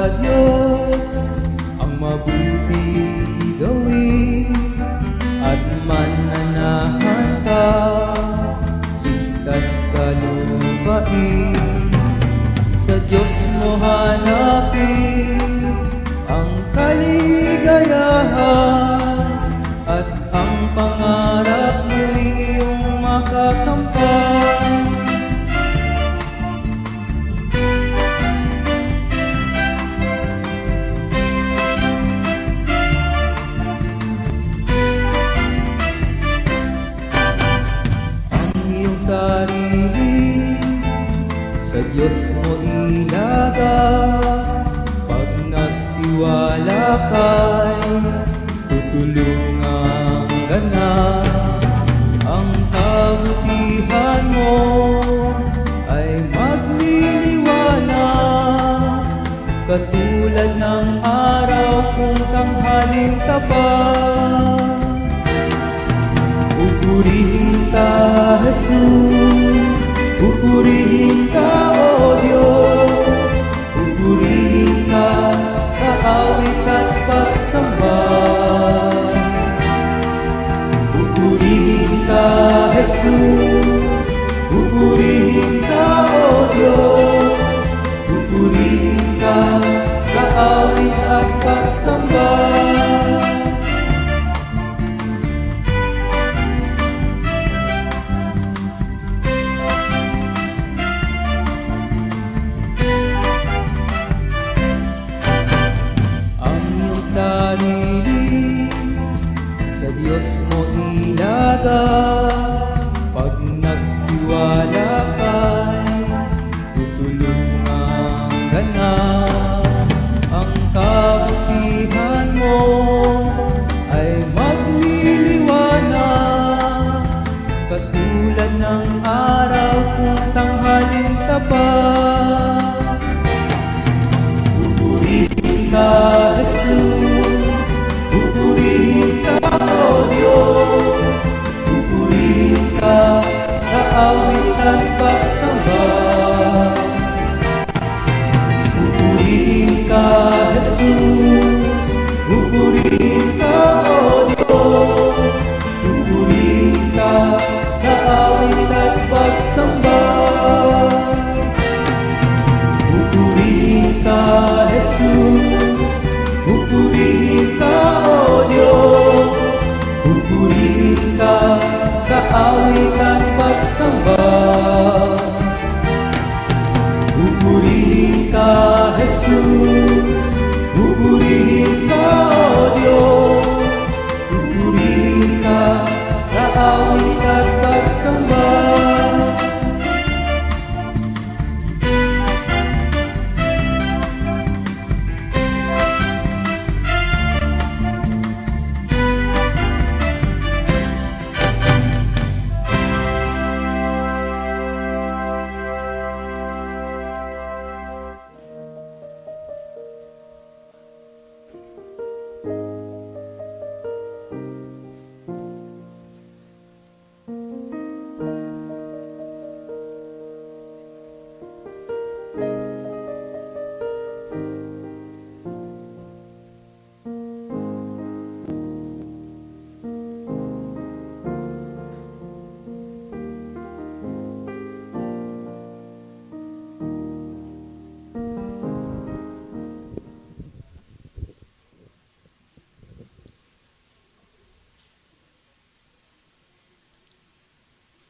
sa Diyos ang mabuti gawin at mananahan ka, ligtas sa lupain. Sa Diyos mo hanapin ang kaligayahan at ang pangarap mo iyong makakamtan. Sarili sa Diyos mo ilaga, pag nagtiwala kay tutulungan ka na. Ang kabutihan mo ay magliliwanag, katulad ng araw kung tanghaling tapat. Pupurihin ka, Jesus, pupurihin ka, O Diyos, pupurihin ka sa awit at pagsamba. Pupurihin ka, Jesus, pupurihin ka, O Diyos, pupurihin ka sa awit at pagsamba. Sarili sa Diyos mo ilaga, pag nagtiwala kay tutulungan ka na. Ang kabutihan mo ay magliliwanag, katulad ng araw kung tanghaling tapat. Pupurihin ka, Jesus, pupurihin ka, O Diyos, pupurihin ka sa awit at pagsamba. Pupurihin ka, Jesus, pupurihin ka, O Diyos, pupurihin ka sa awit at pagsamba. Pupurihin ka, Jesus, pupurihin ka, O Diyos, pupurihin ka sa awit at pagsamba. Pupurihin ka, Jesus, pupurihin ka, O Diyos, pupurihin ka sa awit at pagsamba.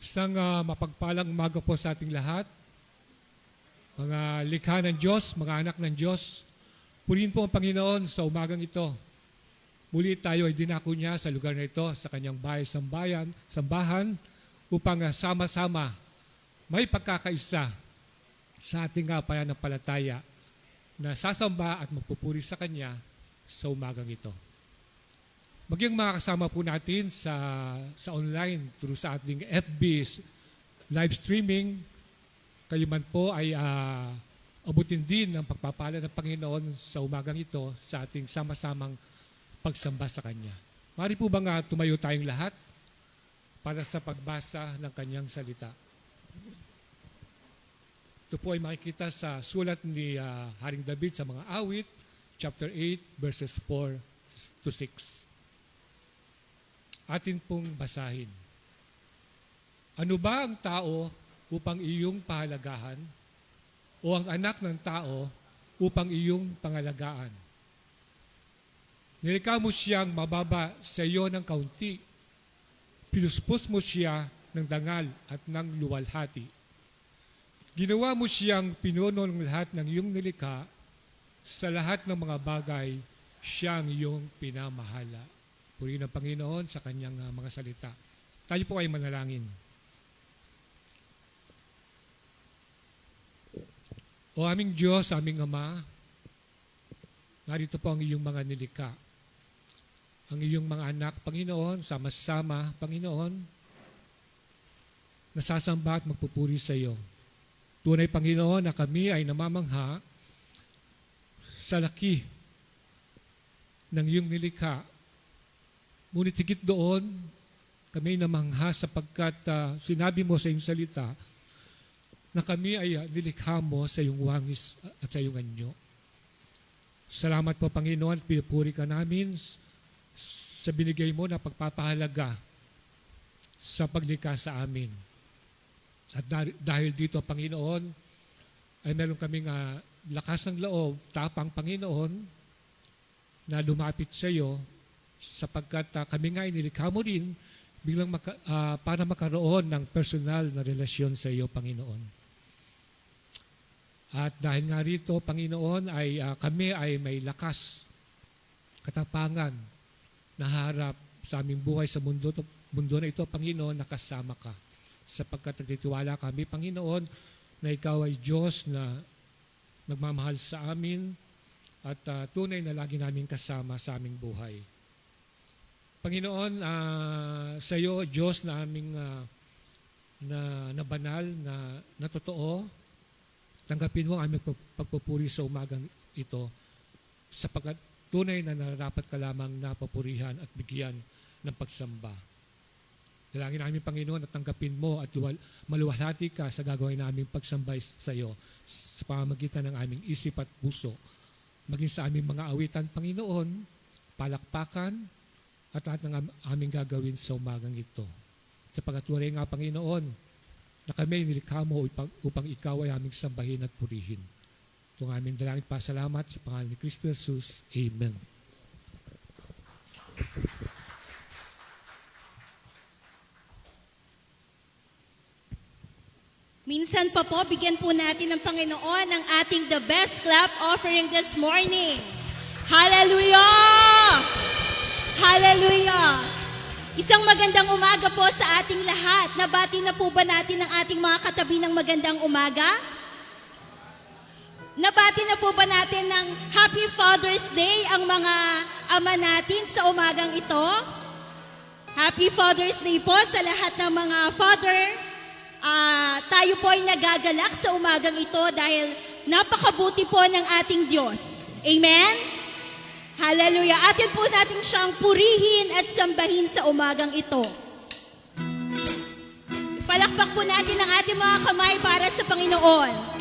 Isang mapagpalang umaga po sa ating lahat. Mga likha ng Diyos, mga anak ng Diyos, purihin po ang Panginoon sa umagang ito. Muli tayo ay dinako niya sa lugar na ito, sa kanyang sambahan, upang sama-sama may pagkakaisa sa ating pananampalataya na sasamba at magpupuri sa Kanya sa umagang ito. Maging makakasama po natin sa online through sa ating FB live streaming. Kayo man po ay abutin din ng pagpapala ng Panginoon sa umagang ito sa ating sama-samang pagsamba sa Kanya. Mari po bang tumayo tayong lahat para sa pagbasa ng Kanyang salita. Ito po ay makikita sa sulat ni Haring David sa mga awit, chapter 8, verses 4 to 6. Atin pong basahin. Ano ba ang tao upang iyong pahalagahan? O ang anak ng tao upang iyong pangalagaan? Nilikha mo siyang mababa sa iyo ng kaunti. Pinuspos mo siya ng dangal at ng luwalhati. Ginawa mo siyang pinuno ng lahat ng iyong nilikha. Sa lahat ng mga bagay, siya ang iyong pinamahala. Purihin ang Panginoon sa kanyang mga salita. Tayo po ay manalangin. O aming Diyos, aming Ama, narito po ang iyong mga nilikha. Ang iyong mga anak, Panginoon, sama-sama, Panginoon, nasasamba at magpupuri sa iyo. Tunay, Panginoon, na kami ay namamangha sa laki ng iyong nilikha. Ngunit higit doon, kami ay namangha sapagkat sinabi mo sa iyong salita na kami ay nilikha mo sa iyong wangis at sa iyong anyo. Salamat po, Panginoon, at pinupuri ka namin sa binigay mo na pagpapahalaga sa paglikha sa amin. At dahil dito, Panginoon, ay meron kaming lakas ng loob, tapang, Panginoon, na lumapit sa iyo sapagkat kami nga inilikha mo din para makaroon ng personal na relasyon sa iyo, Panginoon. At dahil nga rito, Panginoon, ay kami ay may lakas, katapangan, na harap sa aming buhay sa mundo na ito, Panginoon, nakasama ka. Sapagkat nagtitiwala kami, Panginoon, na ikaw ay Diyos na nagmamahal sa amin at tunay na lagi namin kasama sa aming buhay. Panginoon, sa iyo, Diyos na aming na banal, na totoo, tanggapin mo ang aming pagpupuri sa umagang ito sapagkat tunay na nararapat ka lamang na papurihan at bigyan ng pagsamba. Dalangin namin, Panginoon, at tanggapin mo at maluwalhati ka sa gagawin naming pagsambay sa iyo sa pamamagitan ng aming isip at puso. Maging sa aming mga awitan, Panginoon, palakpakan at lahat ng aming gagawin sa umagang ito. Sapagkat wala nga, Panginoon, na kami nilikha mo upang ikaw ay aming sambahin at purihin. Ito ang aming dalangin pa. Salamat sa pangalan ni Kristo Jesus. Amen. Minsan pa po, bigyan po natin ng Panginoon ng ating the best clap offering this morning. Hallelujah! Hallelujah! Isang magandang umaga po sa ating lahat. Nabati na po ba natin ang ating mga katabi ng magandang umaga? Nabati na po ba natin ng Happy Father's Day ang mga ama natin sa umagang ito? Happy Father's Day po sa lahat ng mga father. Tayo po ay nagagalak sa umagang ito dahil napakabuti po ng ating Diyos. Amen? Hallelujah. Atin po natin siyang purihin at sambahin sa umagang ito. Palakpak po natin ang ating mga kamay para sa Panginoon.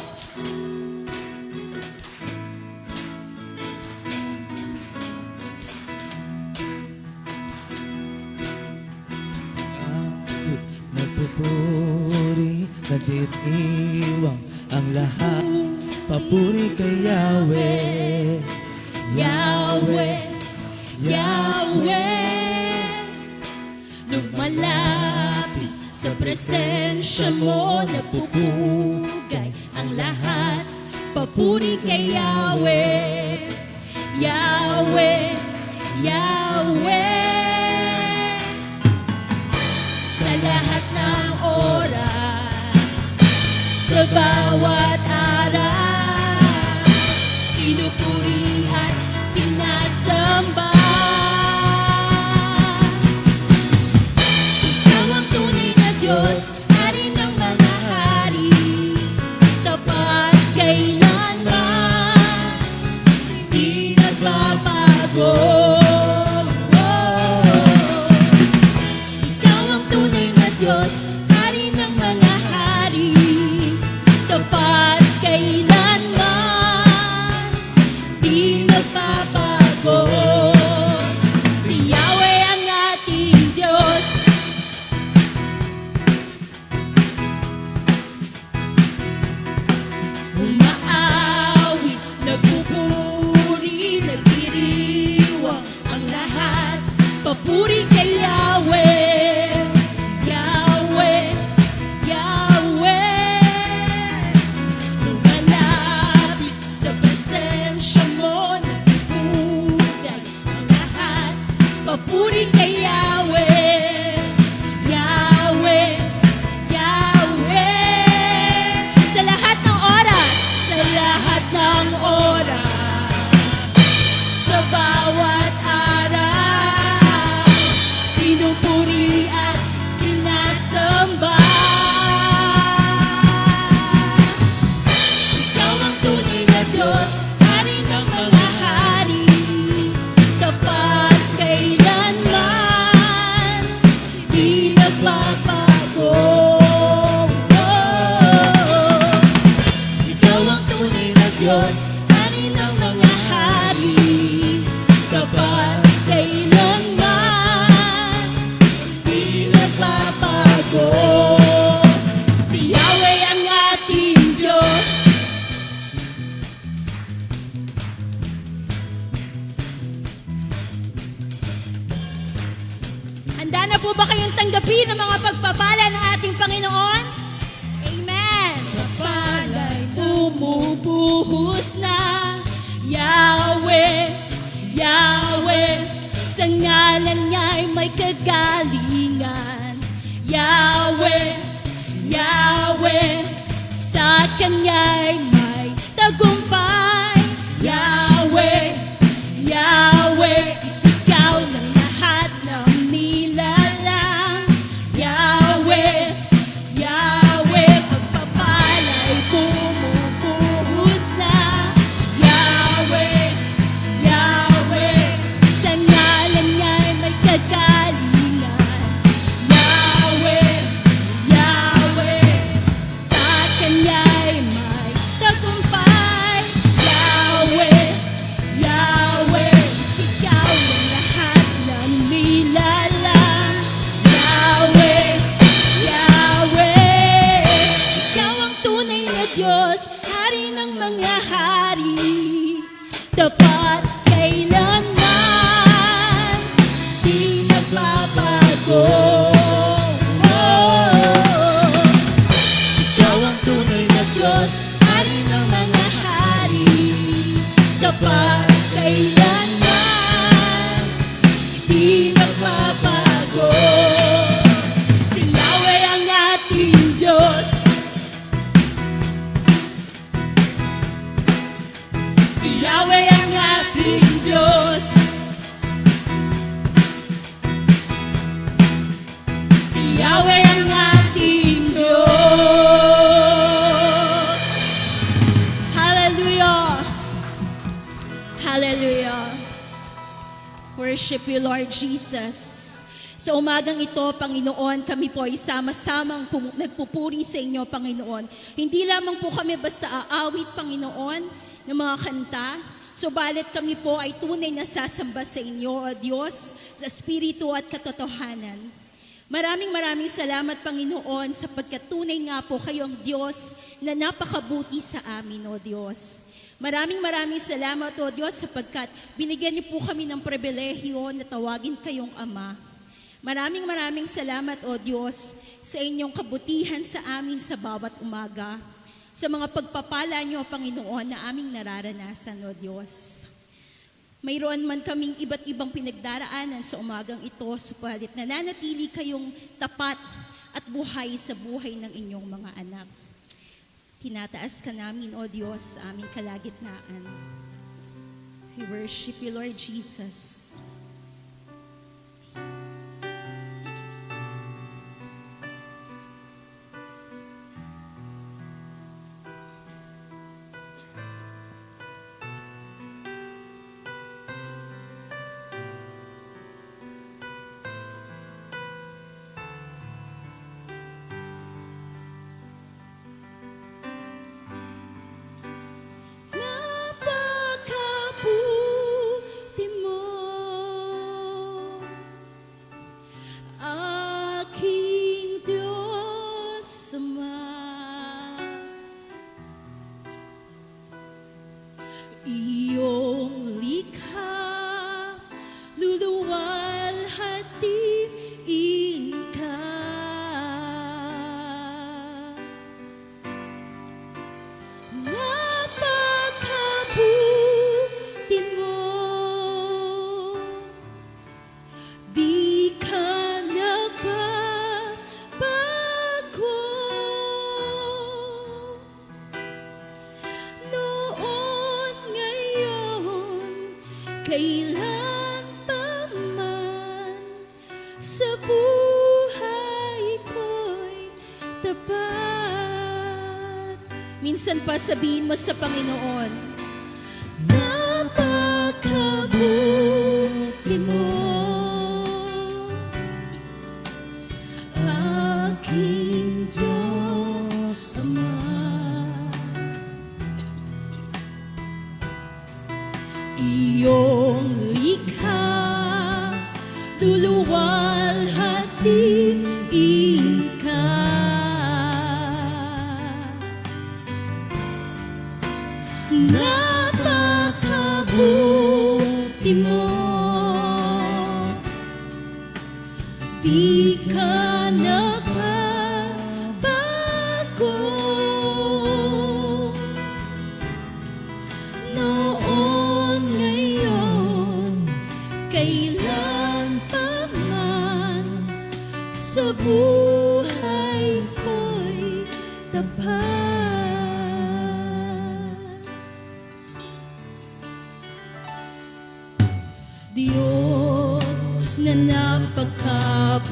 Nagpupuri, nagtitiwang ang lahat. Papuri kay Yahweh, Yahweh, Yahweh, lumalapit sa presensya mo, napupugay ang lahat. Papuri kay Yahweh, Yahweh, Yahweh. Sa lahat ng oras, sa bawat araw, pinupuri at sinasamba. Ikaw ang tunay na Diyos, hari ng mga hari, tapat kailanman, hindi nagbabago. Ikaw ang tunay na Diyos, hari ng mga hari, tapat nagbabago. Si Yahweh ang ating Diyos. Umaawit, nagpupuri, nagdiriwang ang lahat. Papuri kay Yahweh, Yahweh, Yahweh. Lumalapit sa presensya mo, nagpupugay ang lahat. Papuri kay Yahweh, Yahweh, Yahweh. Sa lahat ng oras, sa lahat ng oras, sa bawat araw, pinupuri at sinasamba. Ikaw ang tunay na Diyos, hari ng mga hari, tapat kailanman, di nagbabago. Ikaw ang tunay na Diyos, hari ng mga hari, tapat kailanman, di nagbabago. Si Yahweh ang ating Diyos. Handa na po ba kayong tanggapin ang mga pagpapala ng ating Panginoon? Amen! Sa palay bumubuhos na Yahweh, Yahweh, sa ngalan niya'y may kagalingan. Yahweh, Yahweh, sa Kanya'y may tagumpay. Yahweh, Yahweh, isigaw ng lahat ng nilalang. Yahweh, Yahweh, pagpapala'y bumubuhos na. Yahweh, Yahweh, sa ngalan niya'y may kagalingan. Yahweh, Yahweh, sa Kanya'y may tagumpay. Yahweh, Yahweh, ikaw ang lahat ng nilalang. Yahweh, Yahweh, ikaw ang tunay na Diyos, hari ng mga hari, tapat kailanman, di nagbabago. Ikaw ang tunay na Diyos, hari ng mga hari, tapat kailanman, di nagbabago. Si Yahweh ang ating Diyos. Si Yahweh ang ating Diyos. Si Yahweh ang ating Diyos. Hallelujah. Hallelujah. Worship you, Lord Jesus. Sa umagang ito, Panginoon, kami po ay sama-samang nagpupuri sa inyo, Panginoon. Hindi lamang po kami basta aawit, Panginoon, ng mga kanta, subalit kami po ay tunay na sasamba sa inyo, O Diyos, sa Espiritu at katotohanan. Maraming salamat, Panginoon, sapagkat tunay nga po kayo ang Diyos na napakabuti sa amin, O Diyos. Maraming salamat, O Diyos, sapagkat binigyan niyo po kami ng pribilehyo na tawagin kayong Ama. Maraming salamat, O Diyos, sa inyong kabutihan sa amin sa bawat umaga, sa mga pagpapala niyo, Panginoon, na aming nararanasan, O Diyos. Mayroon man kaming iba't ibang pinagdaraanan sa umagang ito, supalit nananatili kayong tapat at buhay sa buhay ng inyong mga anak. Tinataas ka namin, O Diyos, sa aming kalagitnaan. We worship you, Lord Jesus. Napakabuti kailan pa man sa buhay ko'y tapat. Minsan pa sabihin mo sa Panginoon, napakabuti mo, aking Diyos Ama. Iyong likha, luluwalhatiin ka. Napakabuti mo, di ka nagbabago. Noon, ngayon, kailan pa man sa buhay ko'y tapat. Diyos na napakabuti,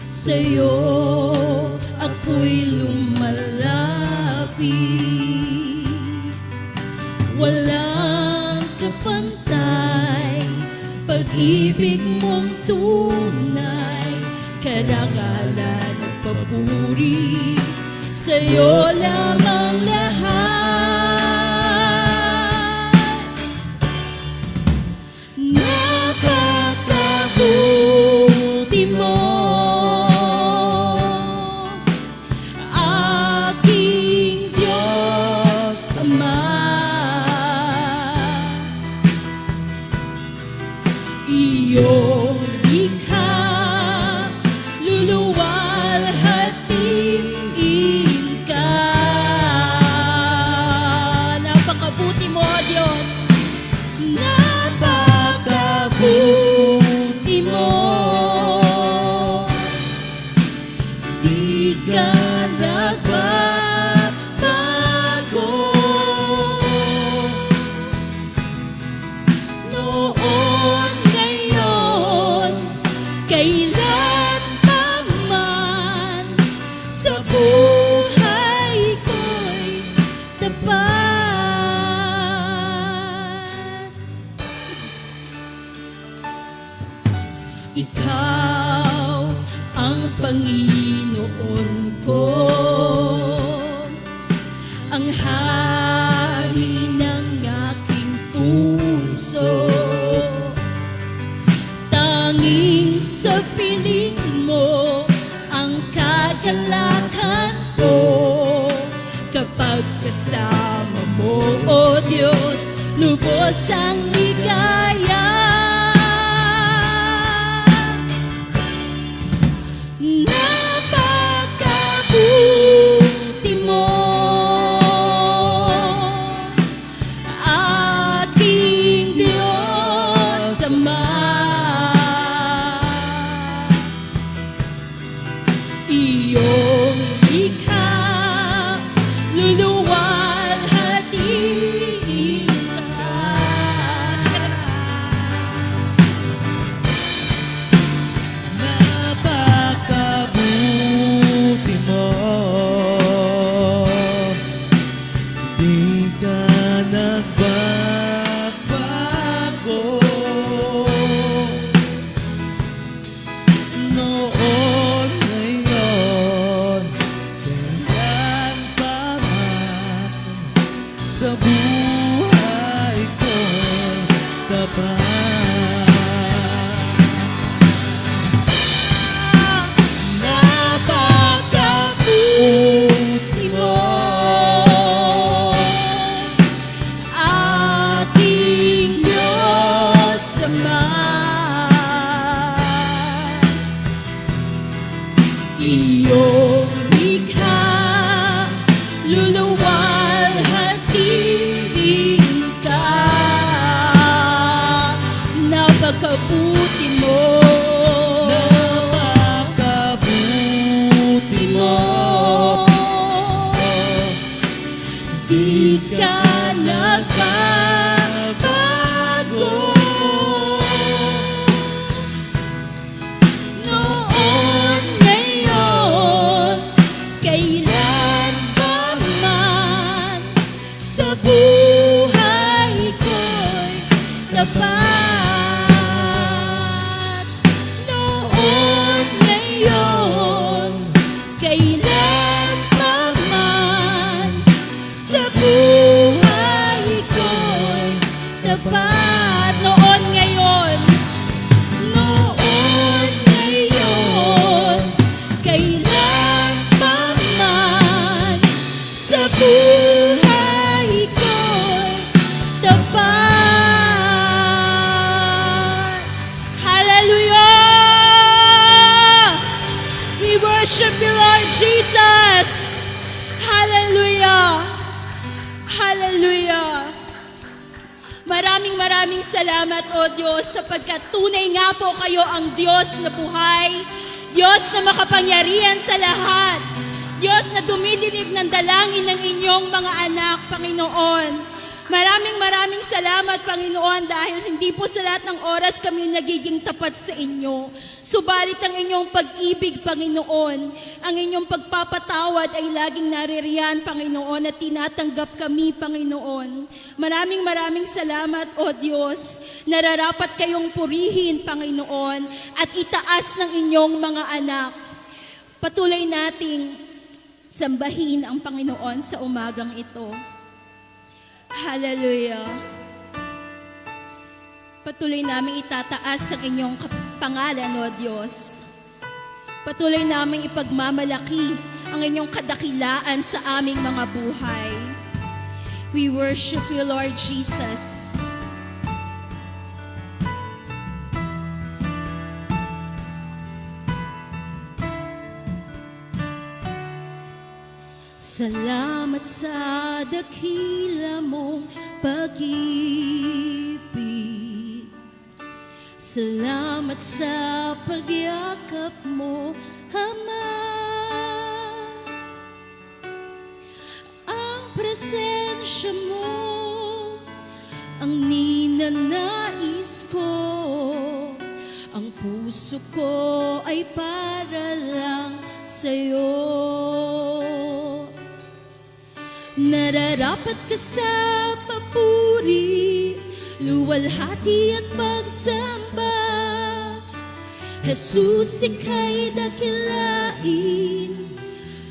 sa'yo ako'y lumalapit. Walang kapantay, pag-ibig mong tunay, karangalan at papuri, sa'yo lamang lahat. Napakabuti mo, aking Diyos Ama. Iyong likha, luluwalhatiin ka. Napakabuti mo, Diyos. Napakabuti mo, di ka nagbabago. Noon, ngayon, kailan pa man sa buhay ko'y tapat. Ikaw ang Panginoon ko, ang hari ng aking puso. Tanging sa piling mo ang kagalakan ko, kapag kasama mo, O Diyos, lubos ang ligaya. Napakabuti mo, aking Diyos Ama. Iyong likha, luluwalhatiin ka. Napakabuti mo, di ka nagbabago. Noon, ngayon, kailan pa man sa buhay ko tapat. Napakabuti mo, Aking Diyos Ama. Iyong likha, luluwalhatiin ka. Napakabuti mo, napakabuti mo, di ka nagbabago. Noon, ngayon, kailan pa man, sa buhay ko'y tapat. Noon, ngayon, kailan pa man, sa buhay ko'y tapat. Noon, ngayon, noon, ngayon, kailan pa man, sa buhay ko'y tapat. Hallelujah! We worship you, Lord Jesus. Hallelujah! Hallelujah! Maraming salamat, O Diyos, sapagkat tunay nga po kayo ang Diyos na buhay, Diyos na makapangyarihan sa lahat, Diyos na dumidinig ng dalangin ng inyong mga anak, Panginoon. Maraming salamat, Panginoon, dahil hindi po sa lahat ng oras kami nagiging tapat sa inyo. Subalit ang inyong pag-ibig, Panginoon, ang inyong pagpapatawad ay laging naririyan, Panginoon, at tinatanggap kami, Panginoon. Maraming salamat, O Diyos. Nararapat kayong purihin, Panginoon, at itaas ng inyong mga anak. Patuloy nating sambahin ang Panginoon sa umagang ito. Hallelujah. Patuloy namin itataas ang inyong pangalan, O Diyos. Patuloy namin ipagmamalaki ang inyong kadakilaan sa aming mga buhay. We worship you, Lord Jesus. Salamat sa dakila mong pag-ibig. Salamat sa pagyakap mo, Ama. Ang presensya mo, ang ninanais ko. Ang puso ko ay para lang sa'yo. Nararapat ka sa papuri, luwalhati at pagsamba. Jesus, ika'y dakilain,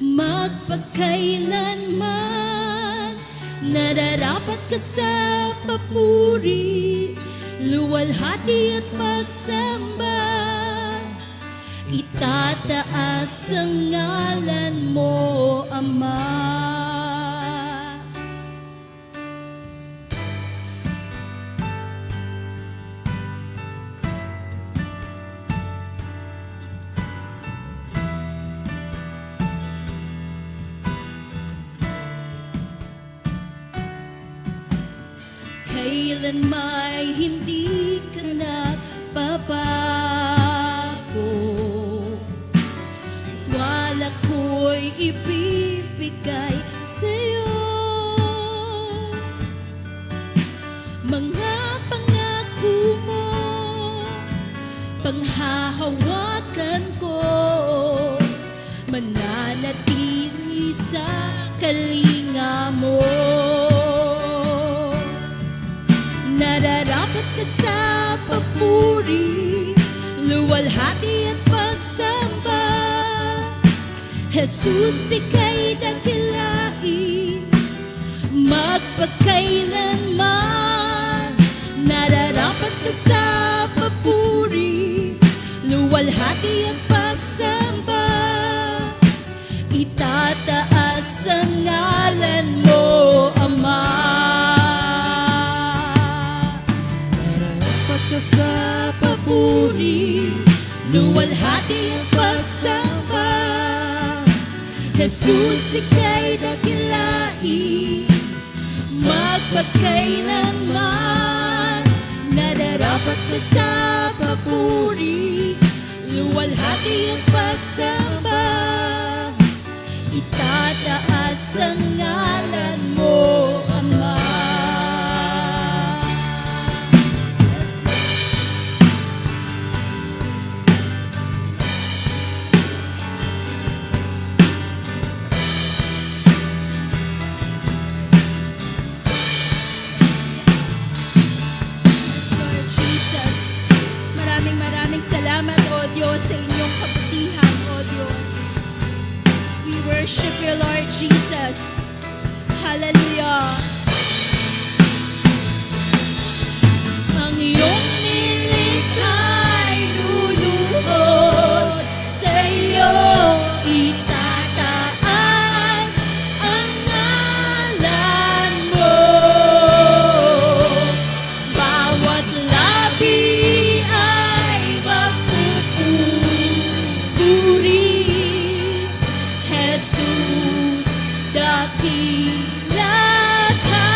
magpagkailanman. Nararapat ka sa papuri, luwalhati at pagsamba. Itataas ang ngalan mo, Ama. Kailan may hindi ka nagbabago, wala ko'y ibibigay sa'yo. Mga pangako mo, panghahawakan ko, mananatili sa kalinga mo. Nararapat ka sa papuri, luwalhati at pagsamba. Jesus, ika'y dakilain, magpagkailanman. Nararapat ka sa papuri, luwalhati at pagsamba. Itataas ang ngalan mo, Ama. Sa papuri, luwalhati at pagsamba. Jesus, ika'y dakilain, magpagkailanman. Nararapat ka sa papuri, luwalhati at pagsamba. Itataas ang ngalan mo, Ama. worship you, Lord Jesus. Hallelujah. Ang iyong nilikha'y luluhod sa iyo, itataas ang ngalan mo. Bawat labi ay magpupuri, Jesus, dakila ka.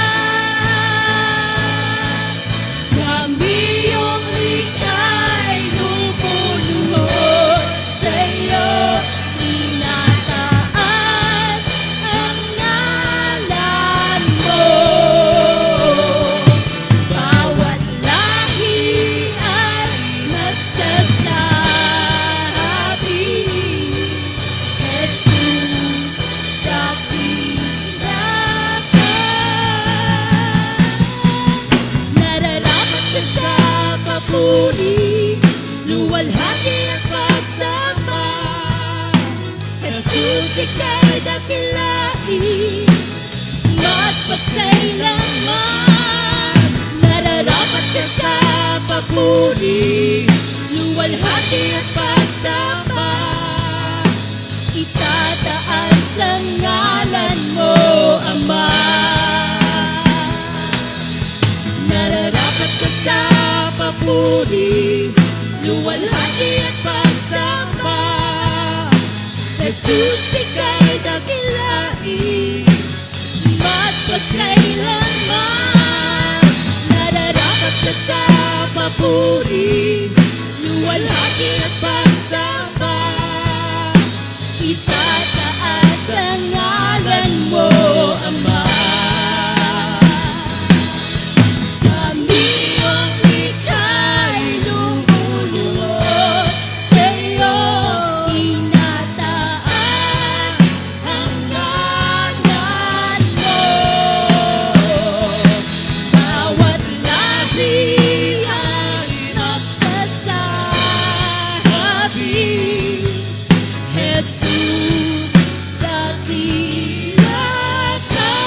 Kami yung lika'y lumuluhod sa iyo, inataas ang ngalan mo. Bawat lahi ay nagsasabi, Jesus, dakila ka. Nararapat ka sa papuri, luwalhati ang pagsamba. Jesus, ika'y dakilain, at pagkailanman. Nararapat ka sa papuri, luwalhati ang pagsamba. Itataas ang ngalan mo, Ama. Nararapat ka sa papuri, luwalhati at pagsamba. Jesus, ika'y dakilain, at pagkailanman. Nararapat ka sa papuri, luwalhati at pagsamba. Itataas ang ngalan mo, Ama. Kami ang ika'y lumuluhod sa iyo, inataas ang ngalan mo. Bawat labi ay nagsasabi, Jesus, dakila ka.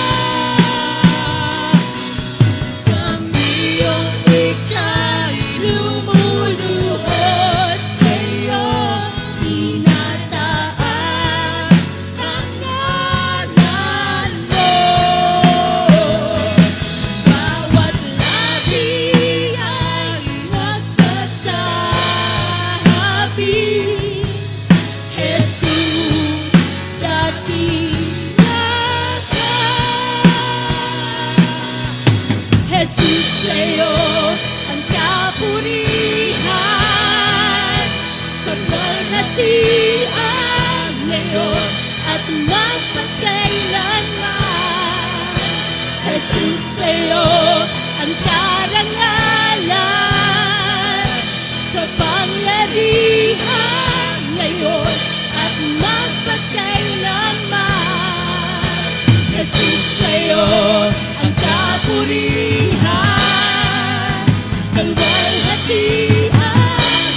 Kami yung ika'y lumuluhod sa iyo, inataas ang ngalan mo. Bawat labi ay nagsasabi, Jesus, dakila ka. Jesus, sa'yo ang kapurihan, pagmamahatian ngayon at magpagkailanman. Jesus, sa'yo ang karangalan, kapangyarihan ngayon at magpagkailanman. Jesus, sa'yo ang kapurihan, kalwalhatian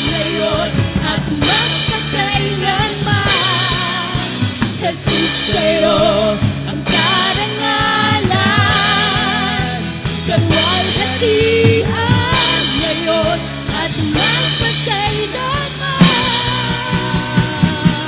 ngayon at magpagkailanman. Jesus, sa'yo ang karangalan, kalwalhatian ngayon at magpagkailanman.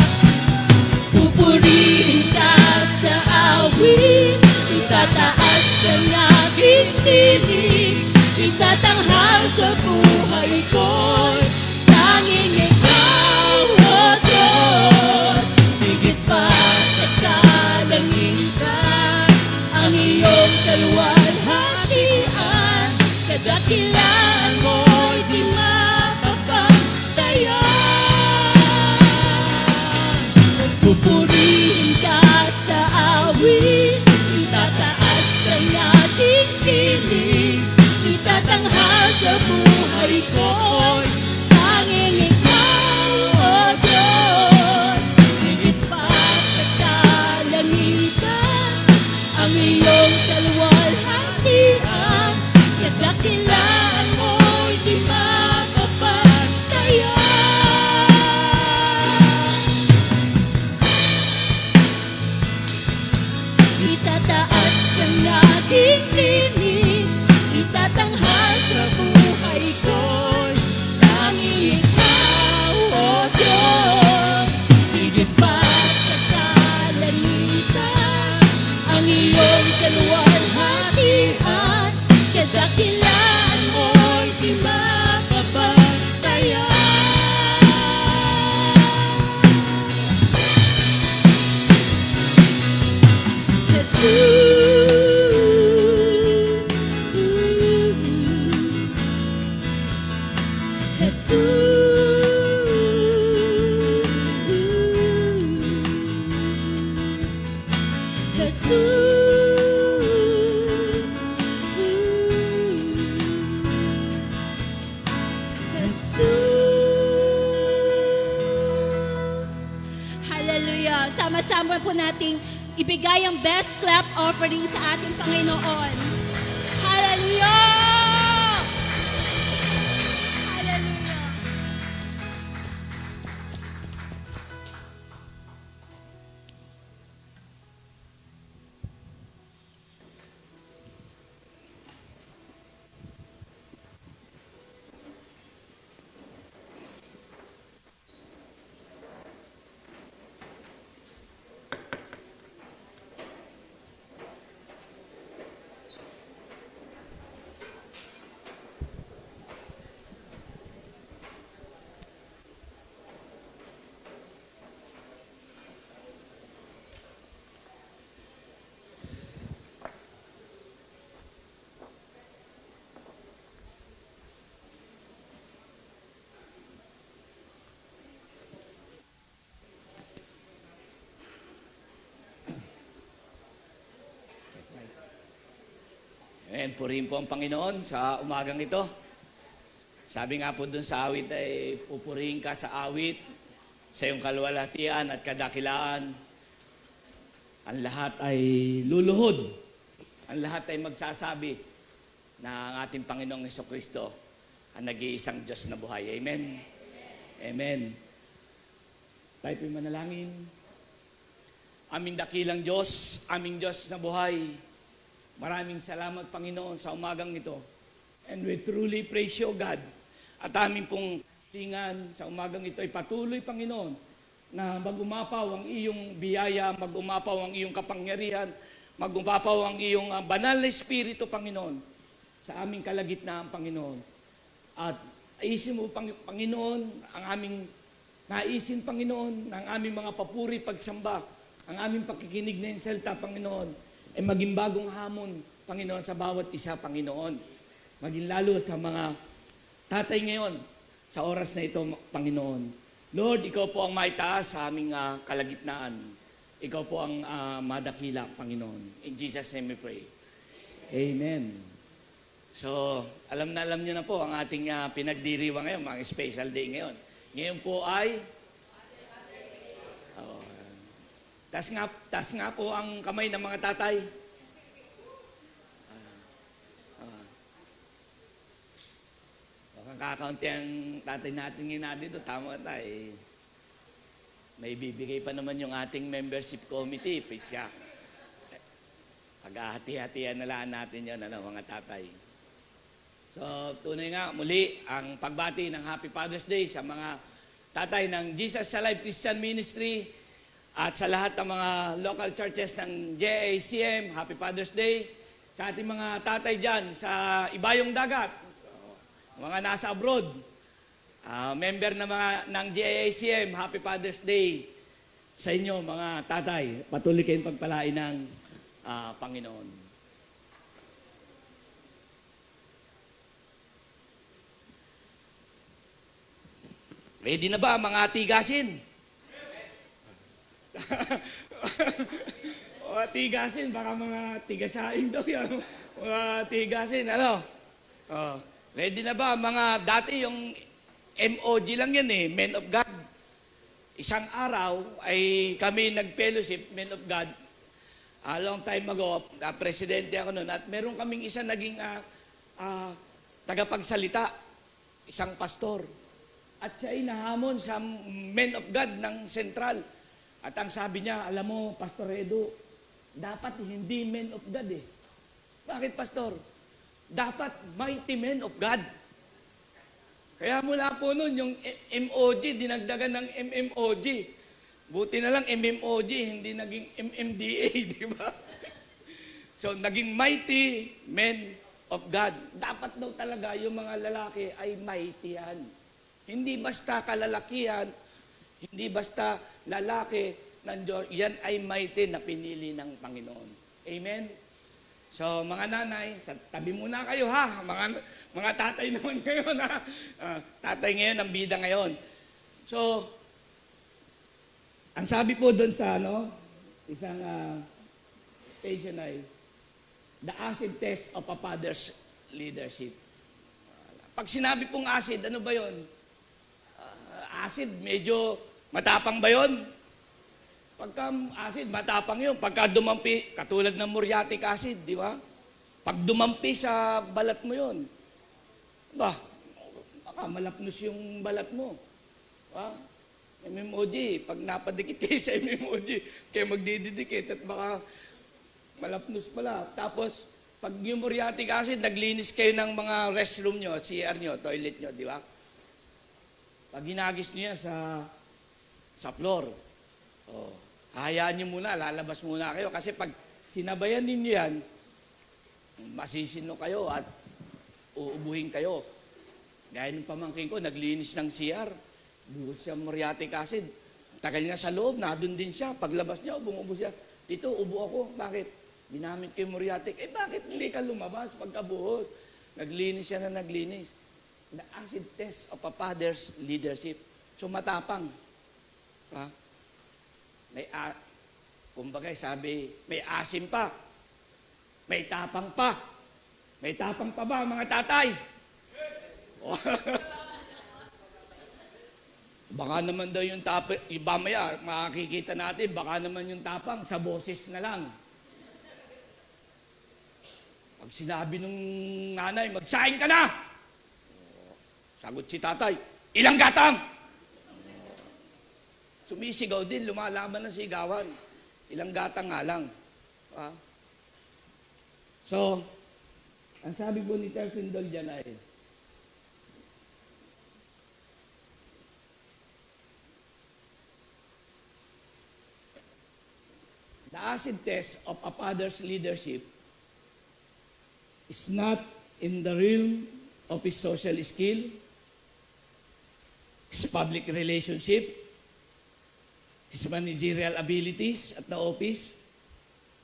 Pupurihin ka sa awit, itataas ang aking tinig, itatanghal sa buhay ko'y tanging ikaw, O Diyos. Higit pa sa kalangitan, ang iyong kaluwalhatian, kadakilaan mo'y di mapapatayan. Pupurihin ka sa awit, itataas ang aking tinig, itatanghal sa buhay ko'y tanging ikaw, O Diyos. Higit pa sa kalangitan, ang iyong kaluwalhatian, kadakilaan mo'y di mapapatayan. sama-sama po nating ibigay ang best clap offering sa ating Panginoon. Hallelujah! Hallelujah! Amen. Purihin po ang Panginoon sa umagang ito. Sabi nga po dun sa awit ay pupurihin ka sa awit, sa iyong kaluwalhatian at kadakilaan. Ang lahat ay luluhod. Ang lahat ay magsasabi na ang ating Panginoong Hesukristo ang nag-iisang Diyos na buhay. Amen. Amen. Tayo po'y manalangin. Aming dakilang Diyos, aming Diyos na buhay. Maraming salamat, Panginoon, sa umagang ito. And we truly praise you, God. At aming pong tingan sa umagang ito ay patuloy, Panginoon, na mag-umapaw ang iyong biyaya, mag-umapaw ang iyong kapangyarihan, mag-umapaw ang iyong banal na Espiritu, Panginoon, sa aming kalagitnaan, Panginoon. At aisin mo, Panginoon, ang aming naisin, Panginoon, ng aming mga papuri, pagsamba, ang aming pakikinig na yung salita, Panginoon, ay maging bagong hamon, Panginoon, sa bawat isa, Panginoon. Maging lalo sa mga tatay ngayon, sa oras na ito, Panginoon. Lord, ikaw po ang maitaas sa aming kalagitnaan. Ikaw po ang madakila, Panginoon. In Jesus' name we pray. Amen. So, alam niyo na po ang ating pinagdiriwang ngayon, mga special day ngayon. Ngayon po ay taas nga po ang kamay ng mga tatay. Kakaunti ang tatay natin ngayon dito. Tama tayo. May bibigay pa naman yung ating membership committee. Pisya. Paghahati-hatian na lang natin yun, mga tatay. So, tunay nga, muli, ang pagbati ng Happy Father's Day sa mga tatay ng Jesus Alive Christian Ministry, at sa lahat ng mga local churches ng JACM, Happy Father's Day. Sa ating mga tatay dyan sa Ibayong Dagat, mga nasa abroad, member na ng JACM, Happy Father's Day sa inyo, mga tatay. Patuloy kayong pagpalain ng Panginoon. Ready na ba mga tigasin? O tigasin, baka mga tigasain daw yan. Mga tigasin, ano? Ready na ba? Mga dati yung MOG lang yan Men of God. Isang araw ay kami nag-fellowship, Men of God. A long time ago, presidente ako noon. At meron kaming isa naging tagapagsalita. Isang pastor. At siya ay nahamon sa Men of God ng Central. At ang sabi niya, alam mo, Pastor Edo, dapat hindi men of God Bakit, Pastor? Dapat mighty men of God. Kaya mula po nun, yung MOG, dinagdagan ng MMOG. Buti na lang MMOG, hindi naging MMDA, di ba? So, naging mighty men of God. Dapat daw talaga yung mga lalaki ay mighty yan. Hindi basta kalalakihan, hindi basta lalaki ng Diyos, yan ay mighty na pinili ng Panginoon. Amen? So, mga nanay, sa tabi muna kayo ha. Mga tatay naman ngayon ha. Tatay ngayon, ang bida ngayon. So, ang sabi po doon sa isang patient ay, the acid test of a father's leadership. Pag sinabi pong acid, ano ba yun? Acid, medyo matapang ba yun? Pagka acid, matapang yun. Pagka dumampi, katulad ng muriatic acid, di ba? Pag dumampi sa balat mo yun, baka malapnos yung balat mo. MMOG, pag napadikit kayo sa MMOG, kayo magdididikit at baka malapnos pala. Tapos, pag yung muriatic acid, naglinis kayo ng mga restroom nyo, CR nyo, toilet nyo, di ba? Pag ginagis nyo yan sa floor, hayaan nyo muna, lalabas muna kayo. Kasi pag sinabayan ninyo yan, masisino kayo at uubuhin kayo. Gaya ng pamangkin ko, naglinis ng CR, buhos siya muriatic acid. Tagal niya sa loob, nadun din siya. Paglabas niya, ubong-ubo siya. Tito, ubo ako. Bakit? Ginamit ko yung muriatic. Bakit hindi ka lumabas pagkabuhos? Naglinis siya na naglinis. The acid test of a father's leadership. So, matapang. Kumbaga, sabi, may asim pa. May tapang pa. May tapang pa ba, mga tatay? Baka naman daw yung tapang, mamaya, makikita natin, baka naman yung tapang sa boses na lang. Pag sinabi nung nanay, magsaing ka na! Sagot si tatay, ilang gatang? Sumisigaw din, lumalaban ng sigawan. Ilang gatang nga lang. So, ang sabi po ni Charles Sindol dyan ay, the acid test of a father's leadership is not in the realm of his social skill, his public relationship, his managerial abilities at the office,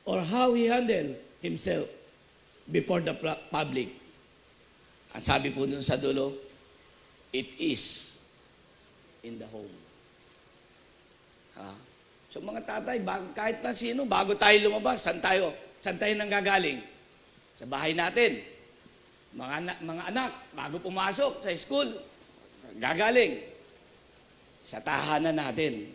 or how he handled himself before the public. Ang sabi po dun sa dulo, it is in the home. So mga tatay, kahit na sino, bago tayo lumabas, saan tayo nanggagaling? Sa bahay natin. Mga anak, bago pumasok sa school, gagaling. Sa tahanan natin.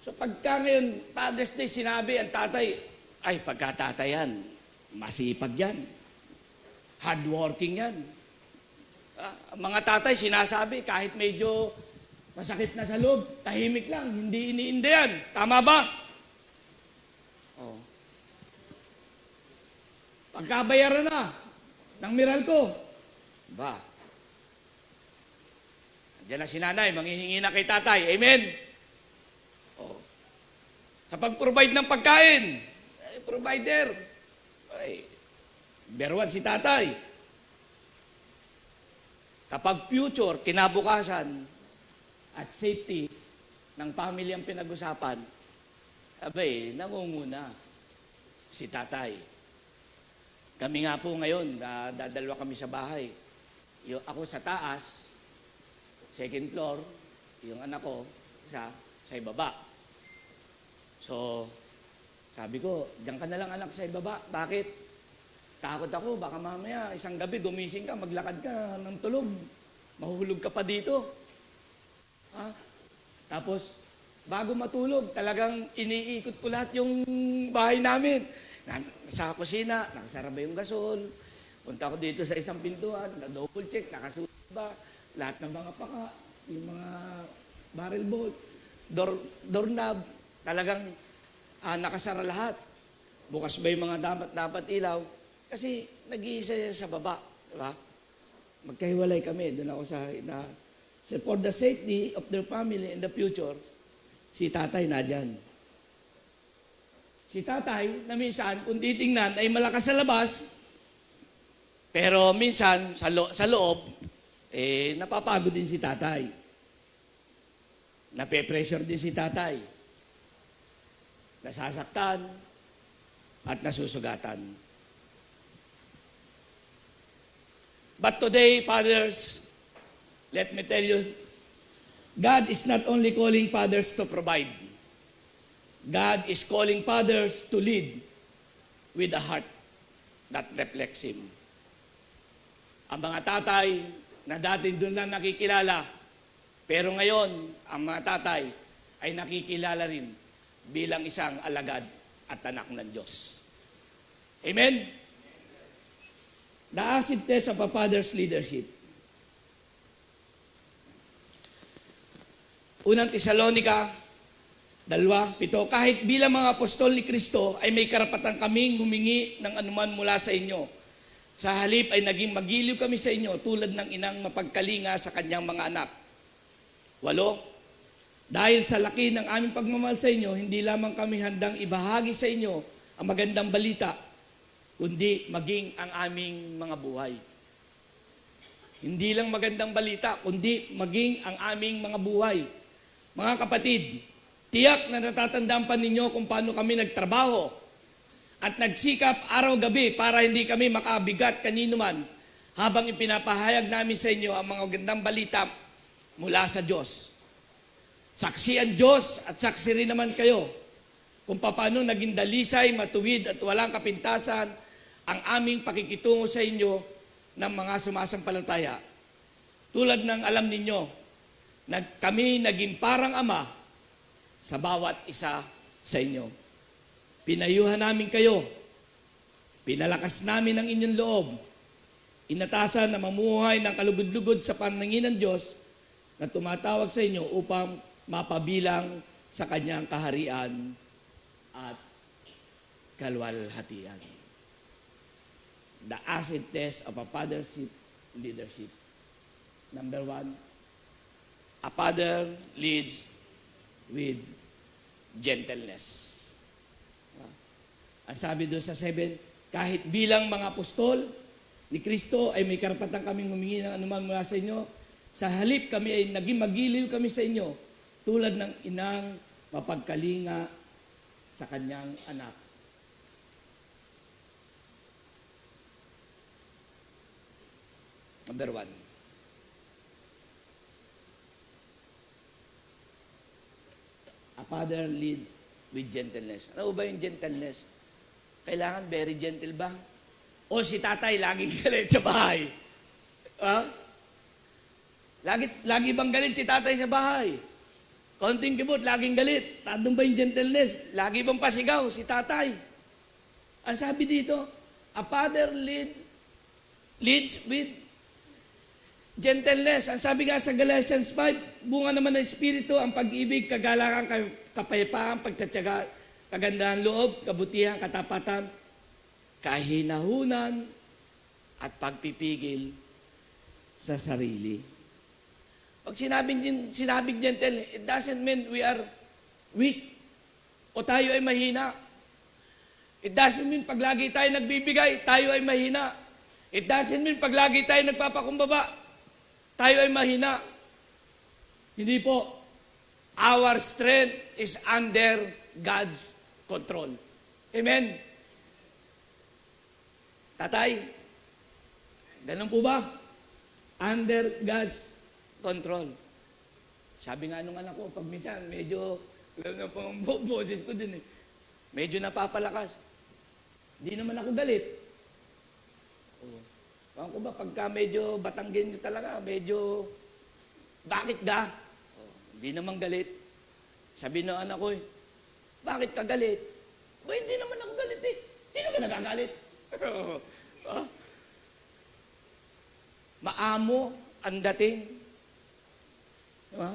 So pagka ngayon, Father's Day, sinabi ang tatay, ay pagkatatay yan, masipag yan. Hardworking yan. Mga tatay, sinasabi, kahit medyo masakit na sa loob, tahimik lang, hindi iniinda yan. Tama ba? Pagkabayaran na ng Meralco, Diyan na si nanay, manghihingi na kay tatay. Amen? Sa pag-provide ng pagkain, provider. Berwan si tatay. Kapag future, kinabukasan, at safety ng pamilya ang pinag-usapan, nangunguna si tatay. Kami nga po ngayon, dadalwa kami sa bahay. Ako sa taas, second floor, yung anak ko sa ibaba. So, sabi ko, diyan ka na lang anak sa ibaba. Bakit? Takot ako, baka mamaya isang gabi gumising ka, maglakad ka ng tulog. Mahuhulog ka pa dito. Tapos, bago matulog, talagang iniikot ko lahat yung bahay namin. Sa kusina, nakasara ba yung gasol? Punta ko dito sa isang pintuan, na-double check, nakasulat ba? Lahat ng mga paka, yung mga barrel bolt, doorknob, talagang nakasara lahat. Bukas ba yung mga dapat ilaw? Kasi nag-iisa sa baba, diba? Magkahiwalay kami, doon ako so for the safety of their family in the future, si tatay na dyan. Si tatay, na minsan, kung titingnan, ay malakas sa labas, pero minsan, sa loob, napapagod din si tatay. Nape-pressure din si tatay. Nasasaktan at nasusugatan. But today, fathers, let me tell you, God is not only calling fathers to provide. God is calling fathers to lead with a heart that reflects Him. Ang mga tatay na dati doon lang nakikilala, pero ngayon, ang mga tatay ay nakikilala rin bilang isang alagad at anak ng Diyos. Amen? The acid test of a father's leadership. Unang Tesalonica 2:7, kahit bilang mga apostol ni Kristo ay may karapatan kaming humingi ng anuman mula sa inyo. Sa halip ay naging magiliw kami sa inyo tulad ng inang mapagkalinga sa kanyang mga anak. 8, dahil sa laki ng aming pagmamahal sa inyo, hindi lamang kami handang ibahagi sa inyo ang magandang balita, kundi maging ang aming mga buhay. Hindi lang magandang balita, kundi maging ang aming mga buhay. Mga kapatid, tiyak na natatandaan pa ninyo kung paano kami nagtrabaho at nagsikap araw-gabi para hindi kami makabigat kanino man habang ipinapahayag namin sa inyo ang mga magandang balita mula sa Diyos. Saksi ang Diyos at saksi rin naman kayo kung paano naging dalisay, matuwid at walang kapintasan ang aming pakikitungo sa inyo ng mga sumasampalataya. Tulad ng alam ninyo, kami naging parang ama sa bawat isa sa inyo. Pinayuhan namin kayo, pinalakas namin ang inyong loob, inatasan na mamuhay ng kalugod-lugod sa panangin ng Diyos na tumatawag sa inyo upang mapabilang sa kanyang kaharian at kalwalhatian. The acid test of a father's leadership. Number 1, a father leads with gentleness. Ang sabi doon sa 7, kahit bilang mga apostol ni Kristo ay may karapatan kaming humingi ng anuman mula sa inyo, sa halip kami ay naging magiliw kami sa inyo tulad ng inang mapagkalinga sa kanyang anak. Number 1. A father lead with gentleness. Ano ba yung gentleness? Kailangan very gentle ba? O si tatay laging galit sa bahay? Ha? Lagi bang galit si tatay sa bahay? Konting kibot, laging galit. Tadong ba yung gentleness? Lagi bang pasigaw si tatay? Ang sabi dito, a father leads with gentleness. Ang sabi nga sa Galatians 5, bunga naman ng Espiritu, ang pag-ibig, kagalakan, kapayapaan, pagtatyaga, kagandahan loob, kabutihan, katapatan, kahinahunan, at pagpipigil sa sarili. Pag sinabing gentle, it doesn't mean we are weak o tayo ay mahina. It doesn't mean pag lagi tayo nagbibigay, tayo ay mahina. It doesn't mean pag lagi tayo nagpapakumbaba, tayo ay mahina. Hindi po. Our strength is under God's control. Amen? Tatay, ganun po ba? Under God's control. Sabi nga nung anak ko, pag minsan, medyo, alam na po ang boses ko din eh. Medyo napapalakas. Di naman ako galit. Ewan ko ba, pagka medyo batanggin nyo talaga, medyo, bakit ga? Hindi naman galit. Sabi ng anak ko, bakit ka galit? Hindi naman ako galit eh. Sino ka nagagalit? Maamo ang dating. Diba?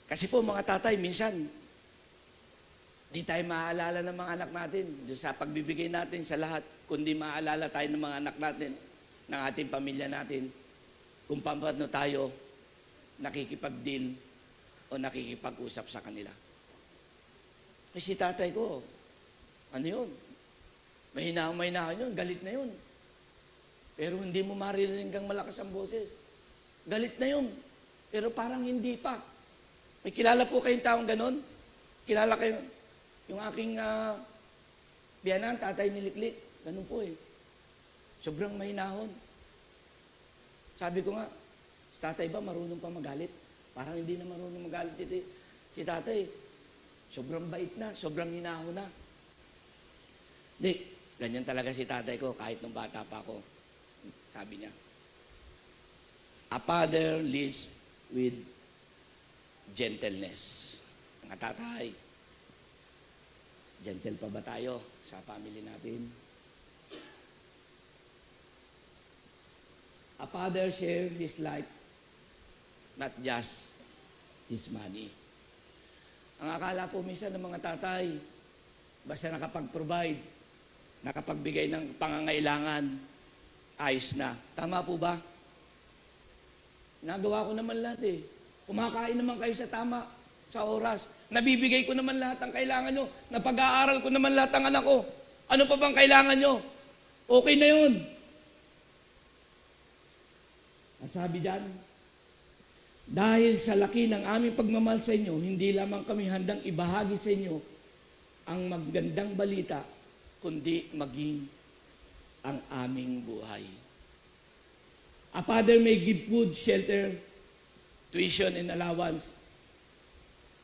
Kasi po mga tatay, minsan, di tayo maaalala ng mga anak natin sa pagbibigay natin sa lahat, kundi maaalala tayo ng mga anak natin, ng ating pamilya natin, kung paano tayo nakikipag-deal o nakikipag-usap sa kanila. Kasi si tatay ko, ano yun? Mahina-mahina yun, galit na yun. Pero hindi mo maririnig kang malakas ang boses. Galit na yun. Pero parang hindi pa. May kilala po kayong taong ganon? Kilala kayo? Yung aking biyanan, tatay ni Liklik. Ganun po eh. Sobrang mahinahon. Sabi ko nga, si tatay ba marunong pa magalit? Parang hindi na marunong magalit si tatay. Sobrang bait na, sobrang hinahon na. Hindi, ganyan talaga si tatay ko kahit nung bata pa ako. Sabi niya. A father leads with gentleness. Mga tatay, gentle pa ba tayo sa family natin? A father share his life, not just his money. Ang akala po minsan ng mga tatay, basta nakapag-provide, nakapagbigay ng pangangailangan, ayos na. Tama po ba? Nagawa ko naman lahat eh. Kumakain naman kayo sa tama, sa oras. Nabibigay ko naman lahat ang kailangan nyo. Napag-aaral ko naman lahat ang anak ko. Ano pa bang kailangan nyo? Okay na yun. Ang sabi dyan, dahil sa laki ng aming pagmamahal sa inyo, hindi lamang kami handang ibahagi sa inyo ang magandang balita, kundi maging ang aming buhay. A father may give food, shelter, tuition, and allowance.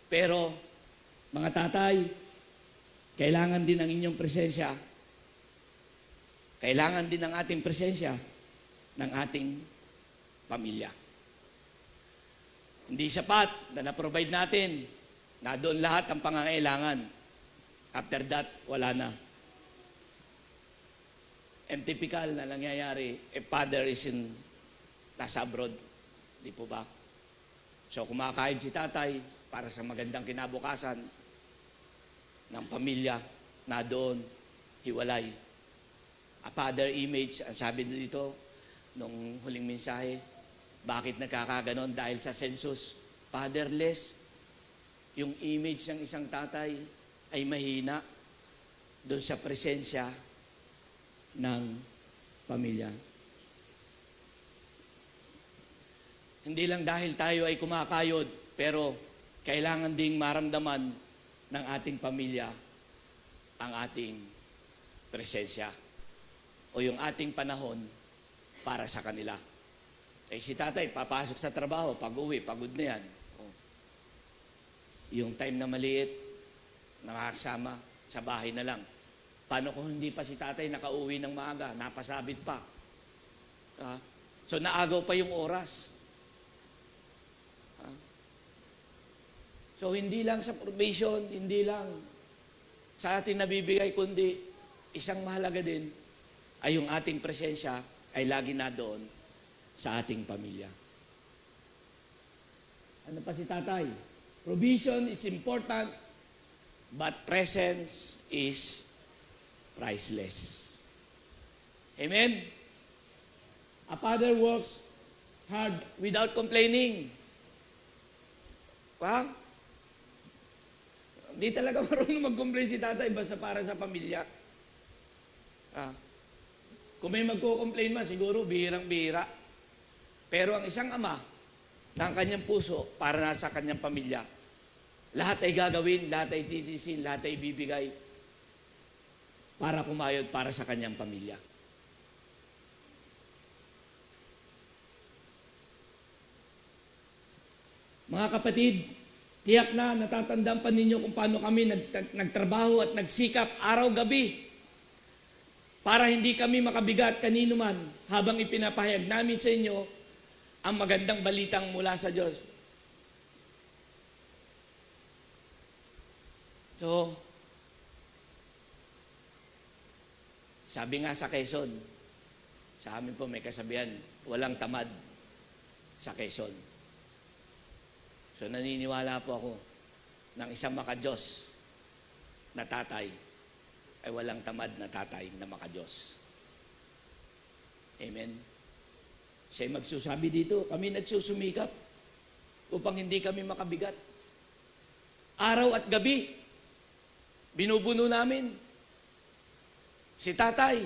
Pero, mga tatay, kailangan din ang inyong presensya. Kailangan din ang ating presensya ng ating pamilya. Hindi sapat na na-provide natin na doon lahat ang pangangailangan. After that, wala na. And typical na nangyayari, a father is nasa abroad. Di po ba? So kumakain si tatay para sa magandang kinabukasan ng pamilya na doon, hiwalay. A father image, ang sabi dito, nung huling mensahe, bakit nagkakaganon? Dahil sa census, fatherless. Yung image ng isang tatay ay mahina doon sa presensya ng pamilya. Hindi lang dahil tayo ay kumakayod, pero kailangan ding maramdaman ng ating pamilya ang ating presensya o yung ating panahon para sa kanila. Eh si tatay, papasok sa trabaho, pag-uwi, pagod na yan. Yung time na maliit, nakakasama, sa bahay na lang. Paano kung hindi pa si tatay nakauwi ng maaga, napasabit pa? So naagaw pa yung oras. So hindi lang sa probation, hindi lang sa ating nabibigay, kundi isang mahalaga din ay yung ating presensya ay lagi na doon sa ating pamilya. Ano pa si tatay? Provision is important, but presence is priceless. Amen? A father works hard without complaining. Wow? Di talaga marunong mag-complain si tatay basta para sa pamilya. Kung may magko-complain man, siguro bihirang-bihira. Pero ang isang ama, ng kanyang puso, para nasa kanyang pamilya, lahat ay gagawin, lahat ay titisin, lahat ay bibigay para pumayod para sa kanyang pamilya. Mga kapatid, tiyak na natatandaan pa ninyo kung paano kami nagtrabaho at nagsikap araw-gabi para hindi kami makabigat kanino man habang ipinapahayag namin sa inyo ang magandang balitang mula sa Diyos. So, sabi nga sa Quezon, sa amin po may kasabihan, walang tamad sa Quezon. So naniniwala po ako ng isang makadiyos na tatay ay walang tamad na tatay na makadiyos. Amen? Siya magsusabi dito, kami nagsusumikap upang hindi kami makabigat. Araw at gabi, binubuno namin si tatay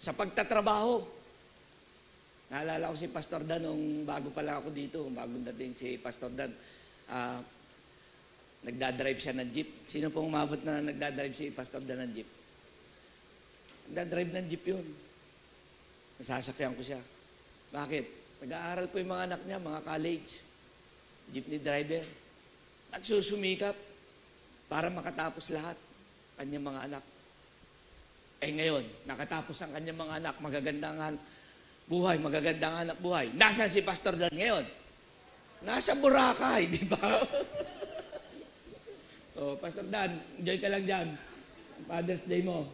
sa pagtatrabaho. Naalala ko si Pastor Dan nung bago pala ako dito, bagong dating si Pastor Dan, nagdadrive siya ng jeep. Sino pong umabot na nagdadrive si Pastor Dan ng jeep? Nagdadrive ng jeep yun. Nasasakyan ko siya. Bakit? Nag-aaral po yung mga anak niya, mga college, jeepney driver. Nagsusumikap para makatapos lahat kanyang mga anak. Eh ngayon, nakatapos ang kanyang mga anak, magaganda ang buhay, magagandang hanap buhay. Nasaan si Pastor Dan ngayon? Nasa Boracay, di ba? Oh, Pastor Dan, enjoy ka lang dyan. Father's Day mo.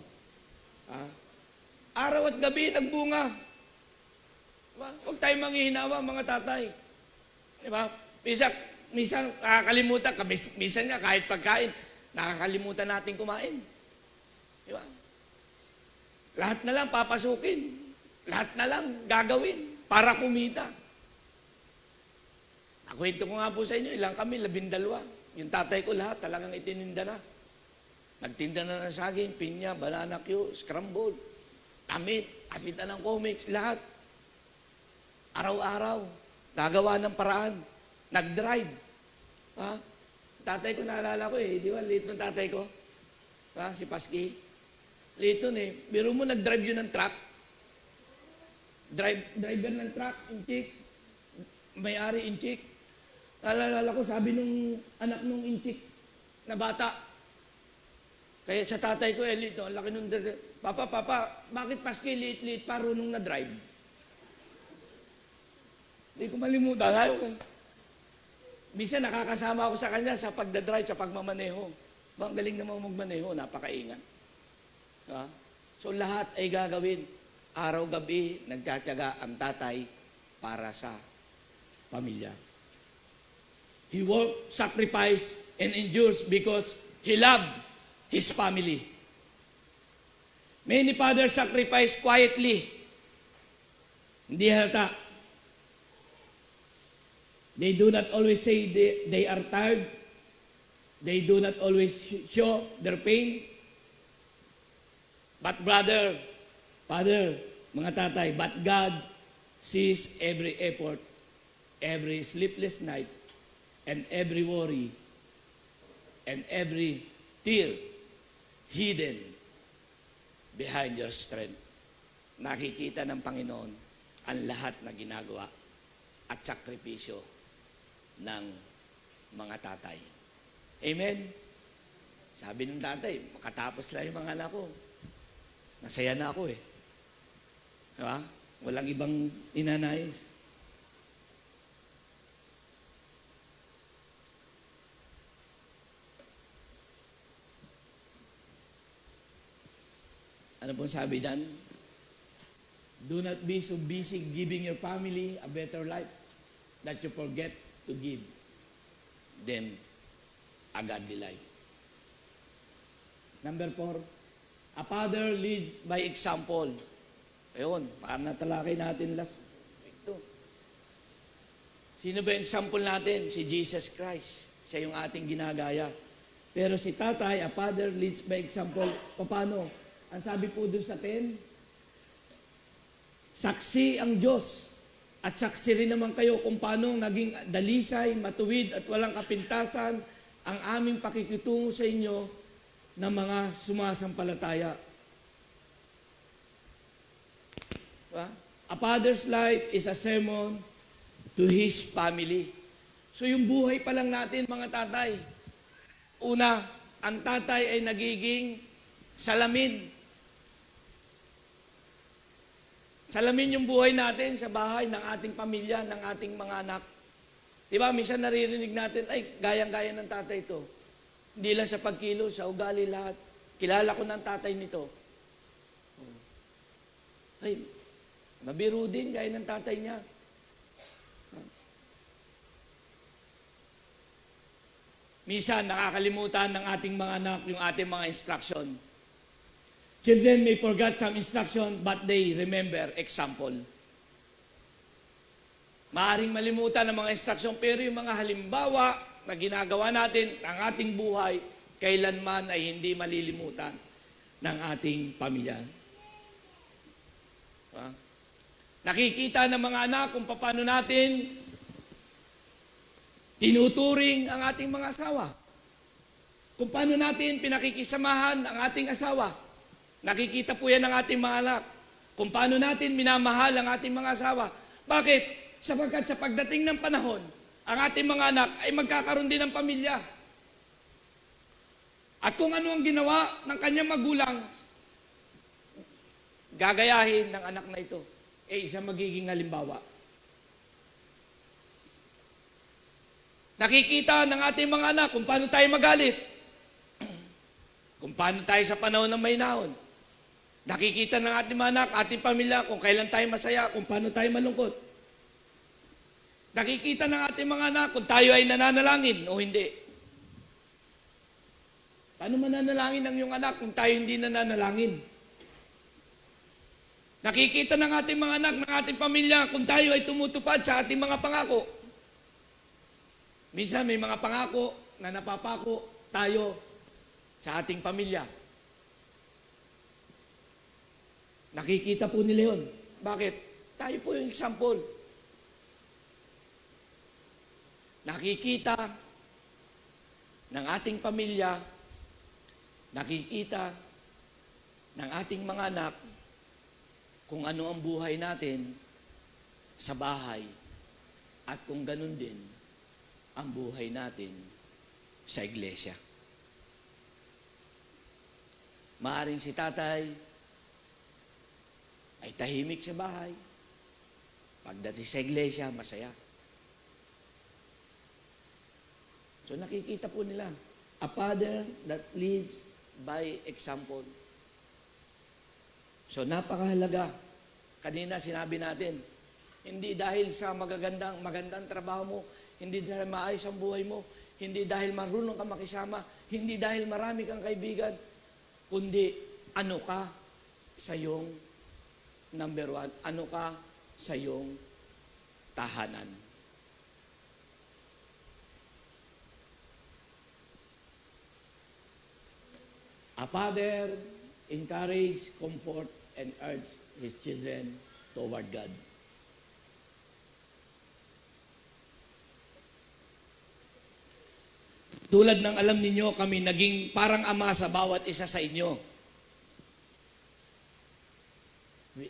Araw at gabi, nagbunga. Diba? Huwag tayong manghihinawa, mga tatay. Diba? Minsan nakakalimutan, minsan nga kahit pagkain, nakakalimutan natin kumain. Diba? Lahat na lang papasukin. Lahat na lang gagawin para kumita. Nakwento ko nga po sa inyo, ilang kami, 12. Yung tatay ko lahat, talagang itininda na. Nagtinda na ng saging, pinya, banana Q, scrambled, tamit, asita ng comics, lahat. Araw-araw, gagawa ng paraan. Nag-drive. Tatay ko naalala ko di ba, late ng tatay ko? Si Paski. Late nun Biro mo, nag-drive yun ng truck. Driver ng truck, inchik. May-ari, inchik. Naalala ko, sabi nung anak nung inchik na bata, kaya sa tatay ko, lito, ang laki nung, Papa, bakit Paski liit-liit pa runong na-drive? Hindi ko malimutan. Minsan nakakasama ako sa kanya sa pagdadrive, sa pagmamaneho. Ang galing naman magmaneho, napakaingat. So lahat ay gagawin. Araw-gabi, nagtsatsaga ang tatay para sa pamilya. He worked, sacrificed, and endures because he loved his family. Many fathers sacrifice quietly. Hindi halata. They do not always say they are tired. They do not always show their pain. But Father, mga tatay, but God sees every effort, every sleepless night, and every worry, and every tear hidden behind your strength. Nakikita ng Panginoon ang lahat na ginagawa at sakripisyo ng mga tatay. Amen? Sabi ng tatay, makatapos lang yung mga anak ko. Masaya na ako Diba? Walang ibang inanais. Ano pong sabi dyan? Do not be so busy giving your family a better life that you forget to give them a godly life. Number 4, a father leads by example. Ayun, parang natalakay natin last week to. Sino ba yung example natin? Si Jesus Christ. Siya yung ating ginagaya. Pero si tatay, a father leads by example. Paano? Ang sabi po doon sa 10, saksi ang Diyos. At saksi rin naman kayo kung paano naging dalisay, matuwid at walang kapintasan ang aming pakikitungo sa inyo ng mga sumasampalataya. A father's life is a sermon to his family. So yung buhay pa lang natin, mga tatay. Una, ang tatay ay nagiging salamin. Salamin yung buhay natin sa bahay ng ating pamilya, ng ating mga anak. Diba, minsan naririnig natin, ay, gayang-gaya ng tatay ito. Hindi lang sa pagkilos, sa ugali lahat. Kilala ko ng tatay nito. Ay, mabiro din, gaya ng tatay niya. Minsan, nakakalimutan ng ating mga anak yung ating mga instruction. Children may forget some instruction, but they remember example. Maaring malimutan ang mga instruction, pero yung mga halimbawa na ginagawa natin ng ating buhay, kailanman ay hindi malilimutan ng ating pamilya. Nakikita ng mga anak kung paano natin tinuturing ang ating mga asawa. Kung paano natin pinakikisamahan ang ating asawa. Nakikita po yan ng ating mga anak. Kung paano natin minamahal ang ating mga asawa. Bakit? Sapagkat sa pagdating ng panahon, ang ating mga anak ay magkakaroon din ng pamilya. At kung ano ang ginawa ng kanyang magulang, gagayahin ng anak na ito. isang magiging halimbawa. Nakikita ng ating mga anak kung paano tayo magalit. Kung paano tayo sa panahon ng mahinahon. Nakikita ng ating mga anak, ating pamilya, kung kailan tayo masaya, kung paano tayo malungkot. Nakikita ng ating mga anak kung tayo ay nananalangin o hindi. Paano mananalangin ang iyong anak kung tayo hindi nananalangin? Nakikita ng ating mga anak, ng ating pamilya, kung tayo ay tumutupad sa ating mga pangako. Minsan may mga pangako na napapako tayo sa ating pamilya. Nakikita po nila yun. Bakit? Tayo po yung example. Nakikita ng ating pamilya, nakikita ng ating mga anak kung ano ang buhay natin sa bahay at kung ganun din ang buhay natin sa iglesia. Maaring si tatay ay tahimik sa bahay. Pagdating sa iglesia, masaya. So nakikita po nila, a father that leads by example. So napakahalaga. Kanina sinabi natin, hindi dahil sa magandang trabaho mo, hindi dahil maayos ang buhay mo, hindi dahil marunong ka makisama, hindi dahil marami kang kaibigan, kundi ano ka sa iyong number one, ano ka sa iyong tahanan. A father encourage, comfort, and urge his children toward God. Tulad ng alam ninyo, kami naging parang ama sa bawat isa sa inyo.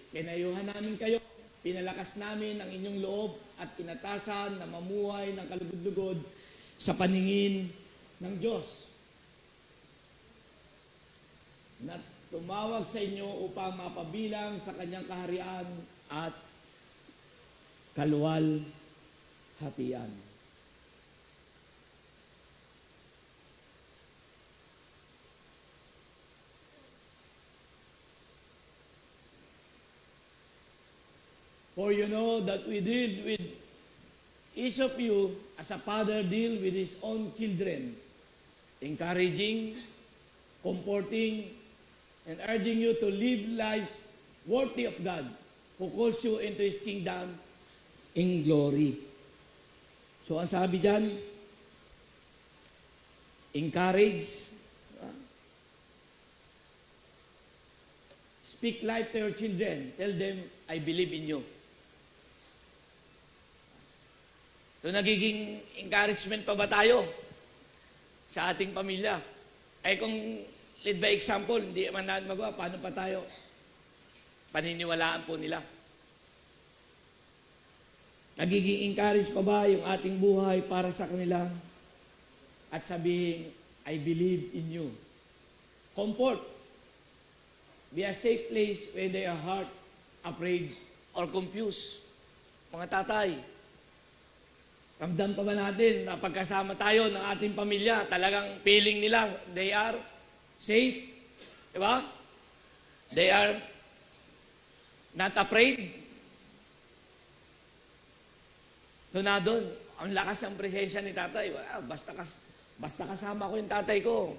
Pinayuhan namin kayo, pinalakas namin ang inyong loob at inatasan na mamuhay ng kalugod-lugod sa paningin ng Diyos. Na tumawag sa inyo upang mapabilang sa kanyang kaharian at kaluwalhatian. For you know that we deal with each of you as a father deal with his own children, encouraging, comforting, and urging you to live lives worthy of God, who calls you into His kingdom in glory. So ang sabi dyan, encourage, speak life to your children, tell them, I believe in you. So nagiging encouragement pa ba tayo sa ating pamilya? Ay kung lead by example, hindi man natin magawa, paano pa tayo? Paniniwalaan po nila. Nagiging encourage pa ba yung ating buhay para sa kanila? At sabihin, I believe in you. Comfort. Be a safe place when they are hurt, afraid, or confused. Mga tatay, ramdam pa ba natin na pagkasama tayo ng ating pamilya, talagang feeling nila, they are safe? Diba? They are not afraid. So na doon, ang lakas ng presensya ni tatay. Basta kasama ko yung tatay ko,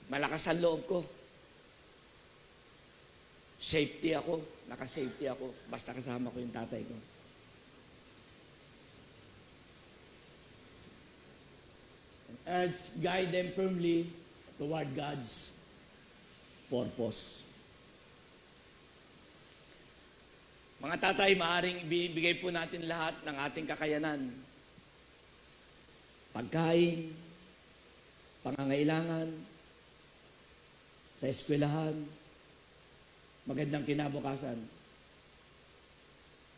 malakas ang loob ko. Safety ako, naka-safety ako, basta kasama ko yung tatay ko. Urge, guide them firmly toward God's purpose. Mga tatay, maaring ibigay po natin lahat ng ating kakayanan. Pagkain, pangangailangan, sa eskwelahan, magandang kinabukasan.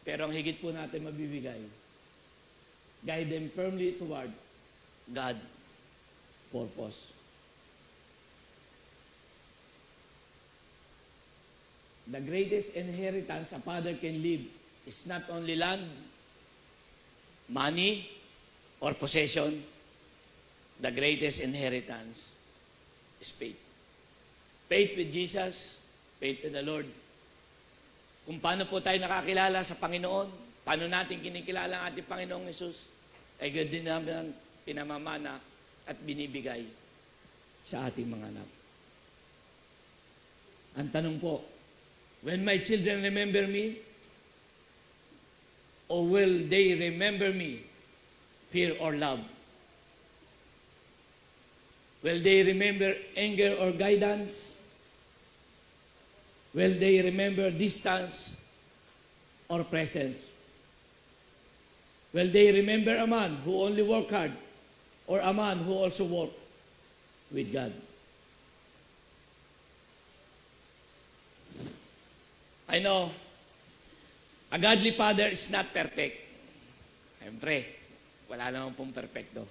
Pero ang higit po natin mabibigay, guide them firmly toward God purpose. the greatest inheritance a father can leave is not only land, money, or possession. The greatest inheritance is faith. Faith with Jesus, faith with the Lord. Kung paano po tayo nakakilala sa Panginoon, paano natin kinikilala ang ating Panginoong Jesus, ay God din namin pinamamana at binibigay sa ating mga anak. Ang tanong po, when my children remember me, or will they remember me, fear or love? Will they remember anger or guidance? Will they remember distance or presence? Will they remember a man who only worked hard or a man who also worked with God? I know a godly father is not perfect. Siyempre, wala naman pong perfecto.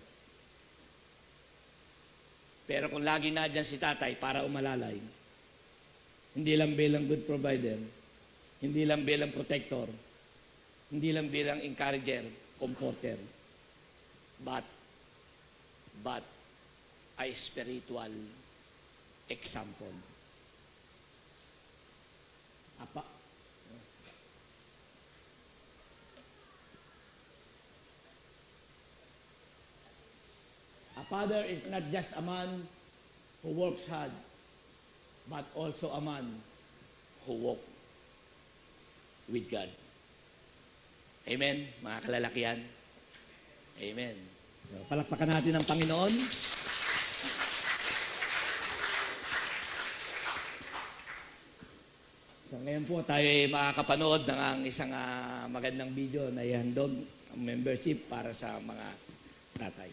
Pero kung lagi na dyan si tatay para umalalay, hindi lang bilang good provider, hindi lang bilang protector, hindi lang bilang encourager, comforter, but a spiritual example. A father is not just a man who works hard, but also a man who walks with God. Amen, mga kalalakihan. Amen. So, palakpakan natin ang Panginoon. So, ngayon po tayo ay makakapanood ng ang isang magandang video na ihandog ang membership para sa mga tatay.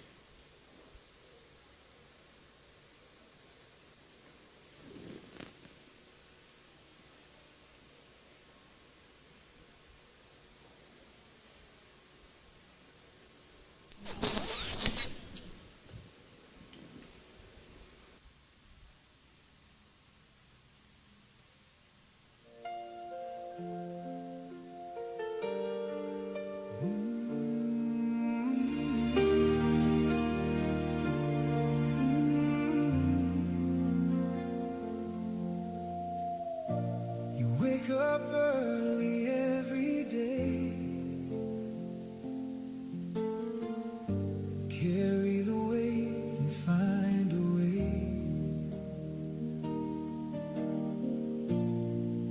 You wake up early every day, carry the weight and find a way.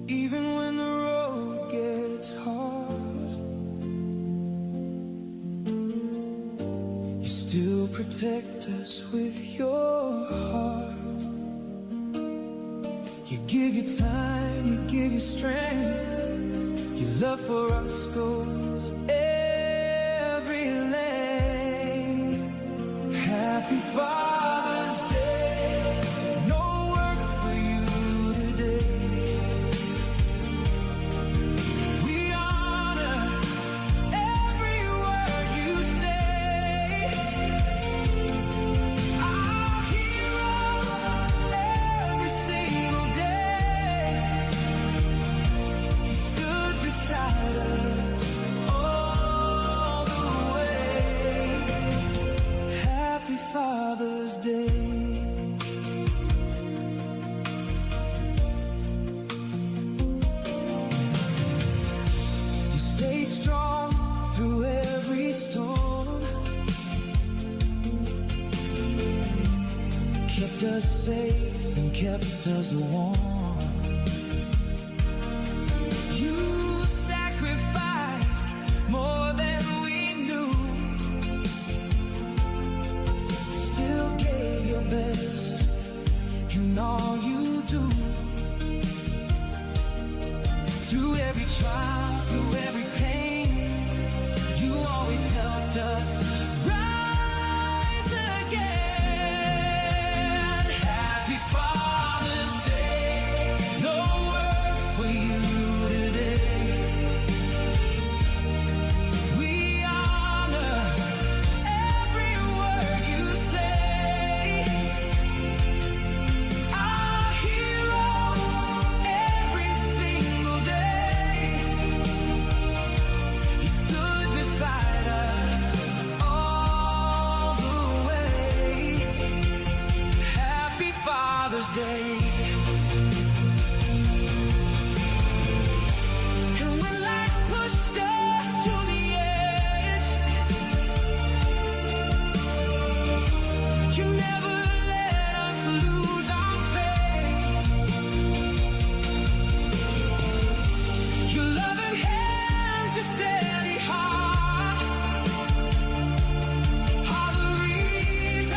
Even when the road gets hard, you still protect us with your heart. You give your time, you give your strength. Your love for us goes every length. Happy Father's Day. No work for you today. We honor every word you say. Our hero every single day. You stood beside us all the way. Happy Father's Day. You stay strong through every storm. Kept us safe and kept us warm. You sacrificed more than we knew. Still gave your best in all you do. Through every trial, through every pain, you always helped us rise again. Happy Father's Day. No work for you today. Father's Day. And when life pushed us to the edge, you never let us lose our faith. Your loving hands, your steady heart are the reason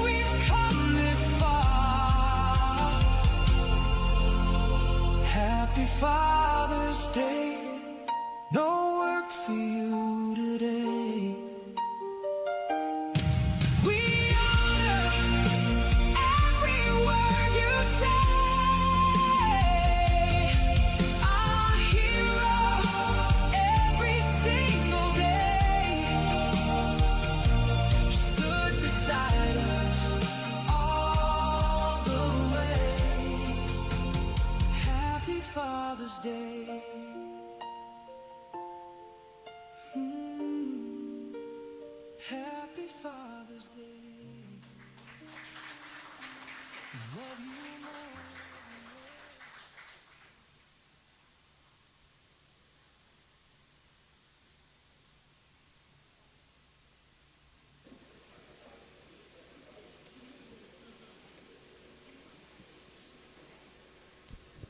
we've come this far. Happy Father's Day. No work for you today. We honor every word you say. Our hero every single day. You stood beside us all the way. Happy Father's Day. Happy Father's Day. Love you more.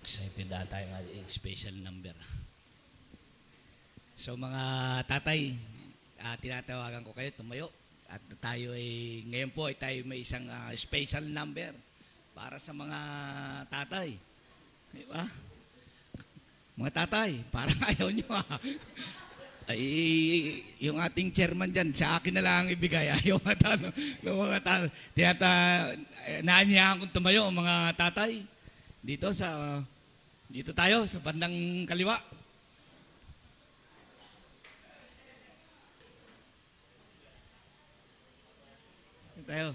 Excited na tayo ng special number. So mga tatay, tinatawagan ko kayo, tumayo. At tayo ay, ngayon po ay tayo may isang special number para sa mga tatay. Di ba? Mga tatay, parang ayaw nyo ay, yung ating chairman dyan, sa akin na lang ibigay. Ayaw nga ng mga tatay. Naanyahan kong tumayo ang mga tatay. Dito tayo, sa bandang kaliwa. Dito tayo.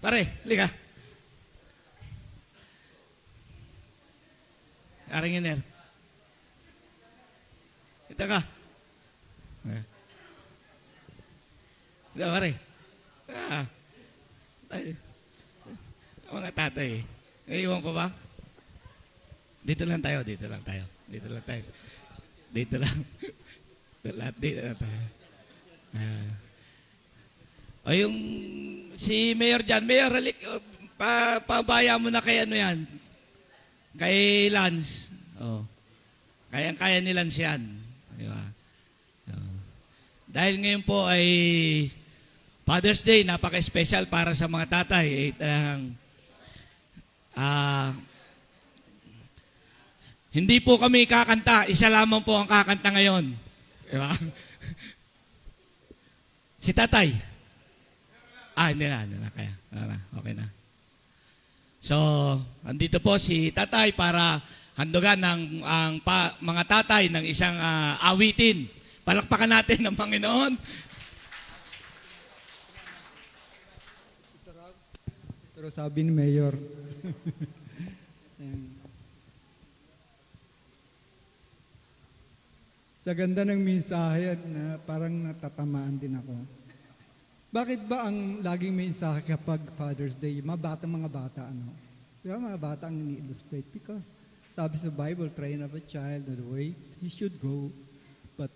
Pare, halika. Aring iner. Ito ka. Ito, pare. Mga tatay. Ngayon pa ba? Dito lang tayo. Dito lang tayo. Dito lang. Dito lang tayo. O yung si Mayor dyan. Mayor, halik. Pabaya mo na kay ano yan. Kay Lance. Oh. Kaya ni Lance yan. Di ba? Dahil ngayon po ay Father's Day, napaka-special para sa mga tatay. Hindi po kami kakanta. Isa lamang po ang kakanta ngayon. Di ba? Si tatay. Hindi na. Kaya. Okay na. So, andito po si tatay para handugan ang mga tatay ng isang awitin. Palakpakan natin ng Panginoon. Pero sabi ni Mayor, sa ganda ng mensahe na parang natatamaan din ako. Bakit ba ang laging mensahe kapag Father's Day, mga bata, ano? Diba, mga bata ang ini-illustrate? Because sabi sa Bible, train up a child in the way he should go. But,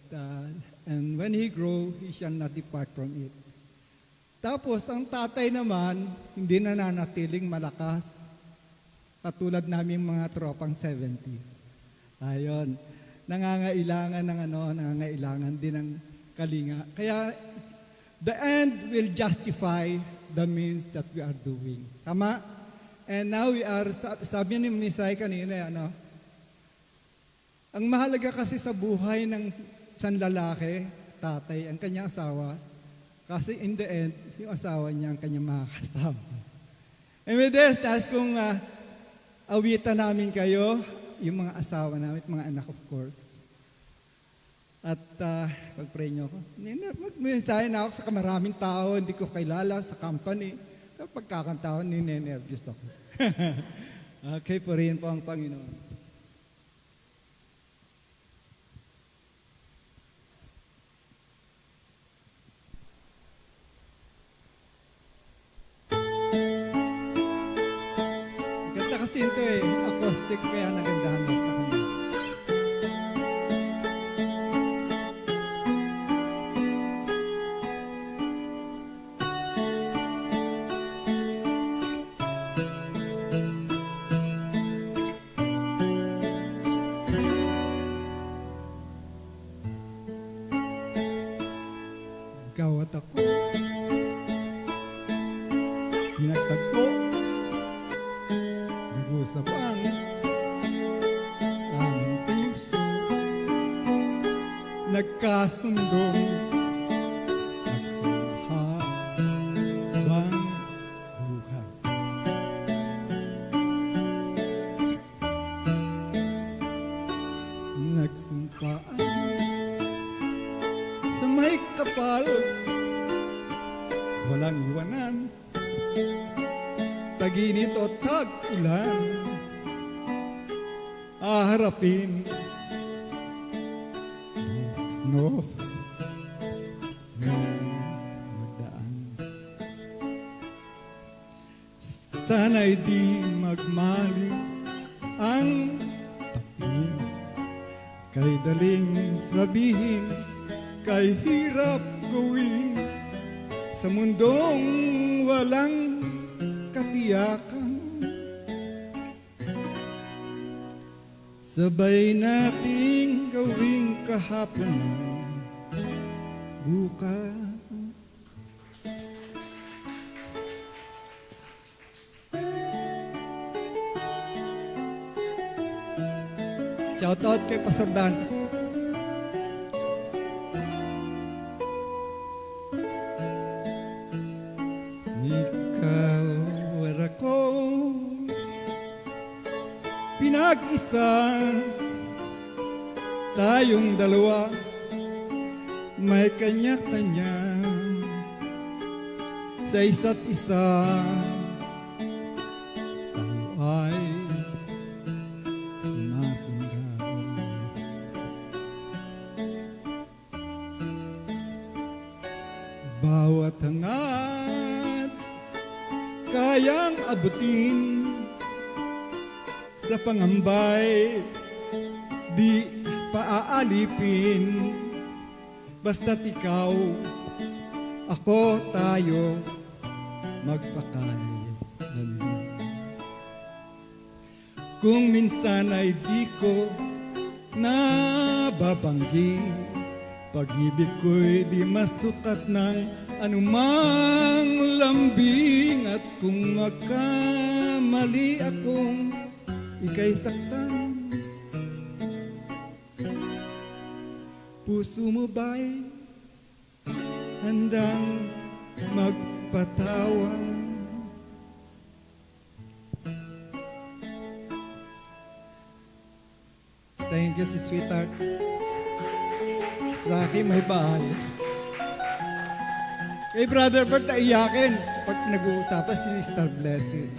and when he grow, he shall not depart from it. Tapos, ang tatay naman, hindi na nanatiling malakas. Katulad namin mga tropang 70s. Ayun. Nangangailangan din ng kalinga. Kaya, the end will justify the means that we are doing. Tama? And now we are, sabi ni Nisay kanina, ang mahalaga kasi sa buhay ng isang lalaki, tatay, ang kanyang asawa, kasi in the end, yung asawa niya ang kanyang makakasama. And with this, taas kong awitan namin kayo, yung mga asawa namin, mga anak of course. At pag-pray niyo ako. Mag-mensahe na ako sa maraming tao, hindi ko kilala sa company. Kapag kakanta ako, ninenervyos ako. Okay, purihin po ang Panginoon. Ganda kasi ito acoustic kaya nagandahan mo sa kanya. Ikaw at ako, pinagtagpo, nag-usap ang aming puso, nagkasundong, nagsahabang buhay. Nagsumpaan sa may kapal, walang iwanan, taginit o tag-ulan, aharapin nos na magdaan. Sana'y di magmali ang patin, kay daling sabihin, kay hirap gawin, sa mundong walang katiyakan. Sabay nating gawing kahapon bukas. Shout out kay Pastor Dan. Ikaw at ako, pinag-isa, tayong dalawa, may kanya-kanya sa isa't isa. Tayo ay sumasundan. Bawat hangad kayang abutin, sa pangambay di paaalipin. Basta't ikaw, ako, tayo, magpakailanman. Kung minsan ay di ko nababanggi, pag-ibig ko'y di masukat ng anumang lambing. At kung magkamali akong ika'y saktan, puso mo ba'y handang magpatawa? Thank you, si sweetheart. Sa akin may bahay. Kay Brother Bert, naiyakin pag nag-uusapan si Star Blessed.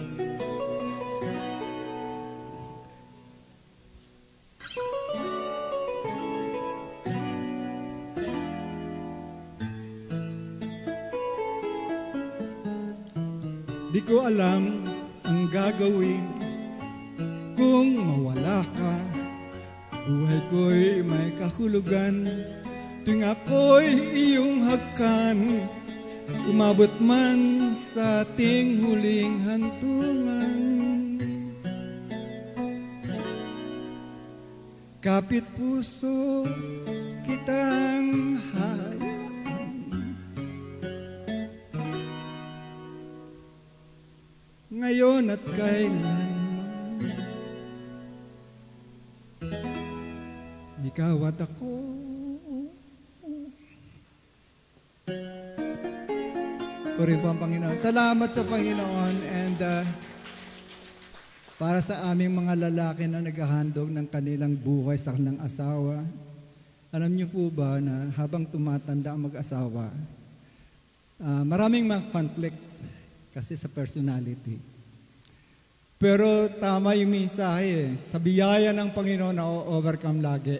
Di ko alam ang gagawin kung mawala ka. Buhay ko'y may kahulugan tuwing ako'y iyong hagkan. Umabot man sa ating huling hantungan, kapit puso kitang hayaan. Ngayon at kailanman, ikaw at ako, purihin po ang Panginoon. Salamat sa Panginoon, and para sa aming mga lalaki na naghahandog ng kanilang buhay sa kanilang asawa, alam niyo po ba na habang tumatanda ang mag-asawa, maraming mga conflict kasi sa personality. Pero tama yung mensahe. Sa biyaya ng Panginoon na overcome lagi.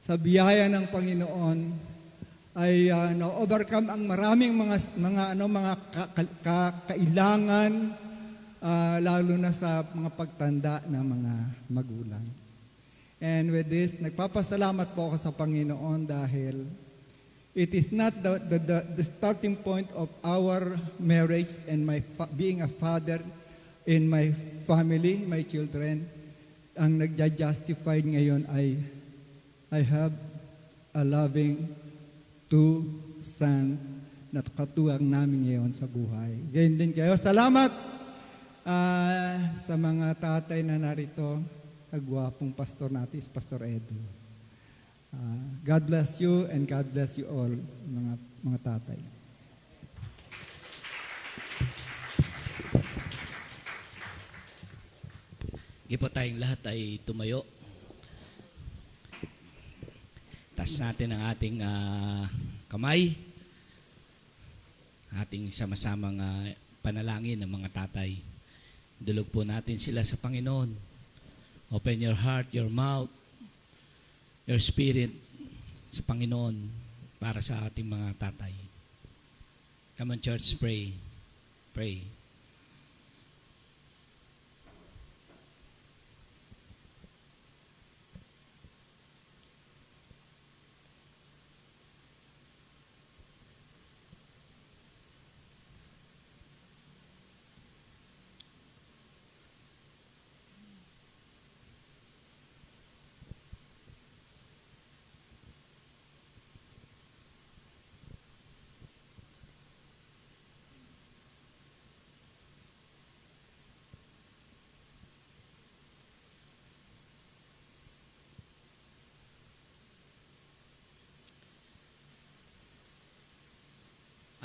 Sa biyaya ng Panginoon ay na-overcome ang maraming mga kailangan, lalo na sa mga pagtanda ng mga magulang. And with this, nagpapasalamat po ako sa Panginoon dahil it is not the starting point of our marriage and being a father in my family, my children. Ang nagja-justify ngayon ay I have a loving two son na katuwang namin ngayon sa buhay. Ganyan din kayo. Salamat sa mga tatay na narito, sa gwapong pastor natin, Pastor Edu. God bless you and God bless you all, mga tatay. Sige po, tayong lahat ay tumayo. Taas natin ang ating kamay. Ating sama-samang panalangin ng mga tatay. Dulog po natin sila sa Panginoon. Open your heart, your mouth, your spirit sa Panginoon para sa ating mga tatay. Come on, church, pray. Pray.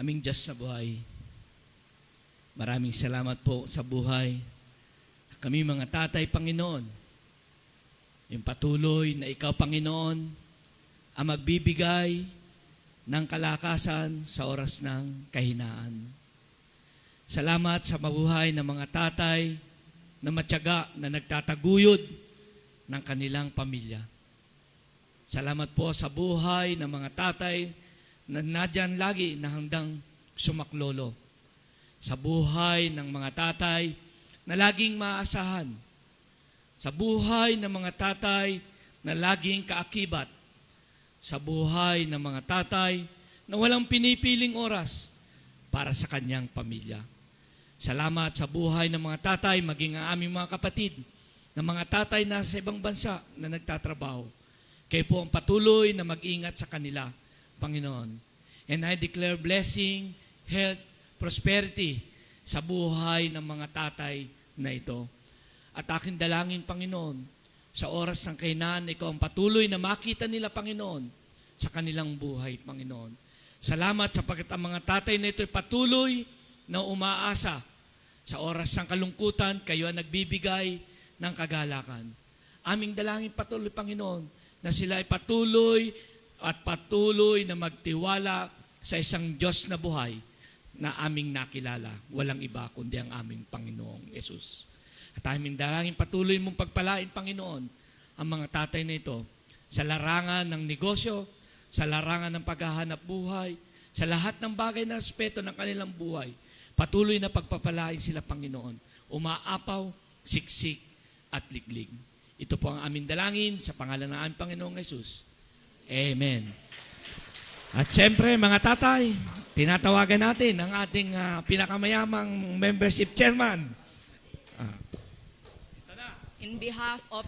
Aming Diyos sa buhay, maraming salamat po sa buhay. Kami mga tatay, Panginoon, yung patuloy na Ikaw, Panginoon, ang magbibigay ng kalakasan sa oras ng kahinaan. Salamat sa mabuhay ng mga tatay na matyaga na nagtataguyod ng kanilang pamilya. Salamat po sa buhay ng mga tatay na nadyan lagi na hanggang sumaklolo. Sa buhay ng mga tatay na laging maasahan. Sa buhay ng mga tatay na laging kaakibat. Sa buhay ng mga tatay na walang pinipiling oras para sa kanyang pamilya. Salamat sa buhay ng mga tatay, maging ang aming mga kapatid, ng mga tatay na sa ibang bansa na nagtatrabaho. Kayo po ang patuloy na mag-ingat sa kanila, Panginoon. And I declare blessing, health, prosperity sa buhay ng mga tatay na ito. At aking dalangin, Panginoon, sa oras ng kahinaan, Ikaw ang patuloy na makita nila, Panginoon, sa kanilang buhay, Panginoon. Salamat sapagkat ang mga tatay na ito ay patuloy na umaasa. Sa oras ng kalungkutan, kayo ang nagbibigay ng kagalakan. Aming dalangin patuloy, Panginoon, na sila ay patuloy na magtiwala sa isang Diyos na buhay na aming nakilala. Walang iba kundi ang aming Panginoong Yesus. At aming dalangin patuloy mong pagpalain, Panginoon, ang mga tatay na ito sa larangan ng negosyo, sa larangan ng paghahanap buhay, sa lahat ng bagay na aspeto ng kanilang buhay. Patuloy na pagpapalain sila, Panginoon. Umaapaw, siksik, at liglig. Ito po ang aming dalangin sa pangalan ng aming Panginoong Yesus. Amen. At siyempre, mga tatay, tinatawagan natin ang ating pinakamayamang membership chairman. In behalf of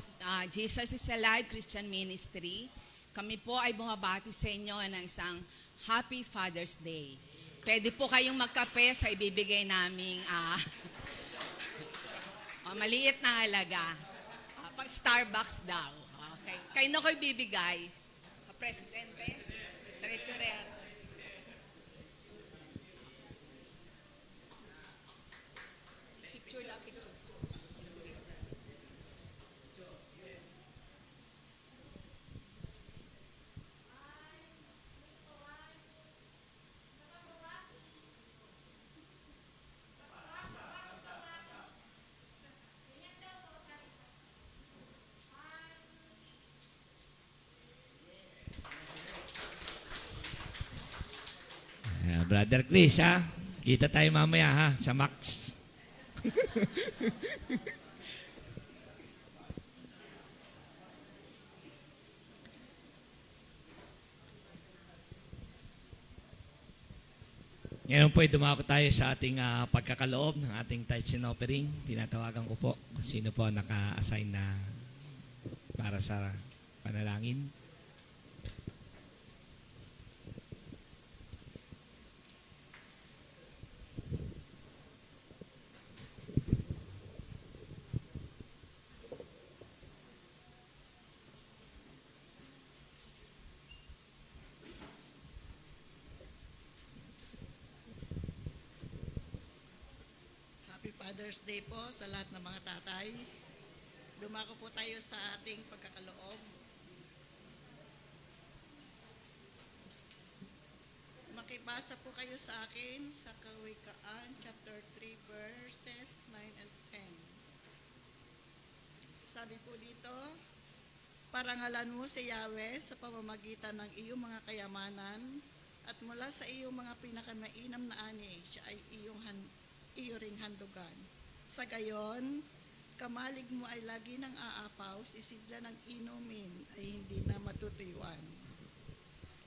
Jesus is Alive Christian Ministry, kami po ay bumabati sa inyo ng isang Happy Father's Day. Pwede po kayong magkape sa ibibigay naming maliit na halaga. Pag Starbucks daw. Okay. Kayo na ko'y bibigay. Presidente, Treasurer. Picture daw, picture. Brother Chris, ha? Kita tayo mamaya, ha? Sa Max. Ngayon po ay dumako tayo sa ating pagkakaloob ng ating tithes and offering. Tinatawagan ko po kung sino po naka-assign na para sa panalangin. Happy Father's Day po sa lahat ng mga tatay. Dumako po tayo sa ating pagkakaloob. Makibasa po kayo sa akin sa Kawikaan chapter 3 verses 9 and 10. Sabi po dito, parangalan mo si Yahweh sa pamamagitan ng iyong mga kayamanan at mula sa iyong mga pinakamainam na ani, siya ay iyo ring handugan. Sa gayon, kamalig mo ay lagi ng aapaw, sisigla ng inumin ay hindi na matutuyuan.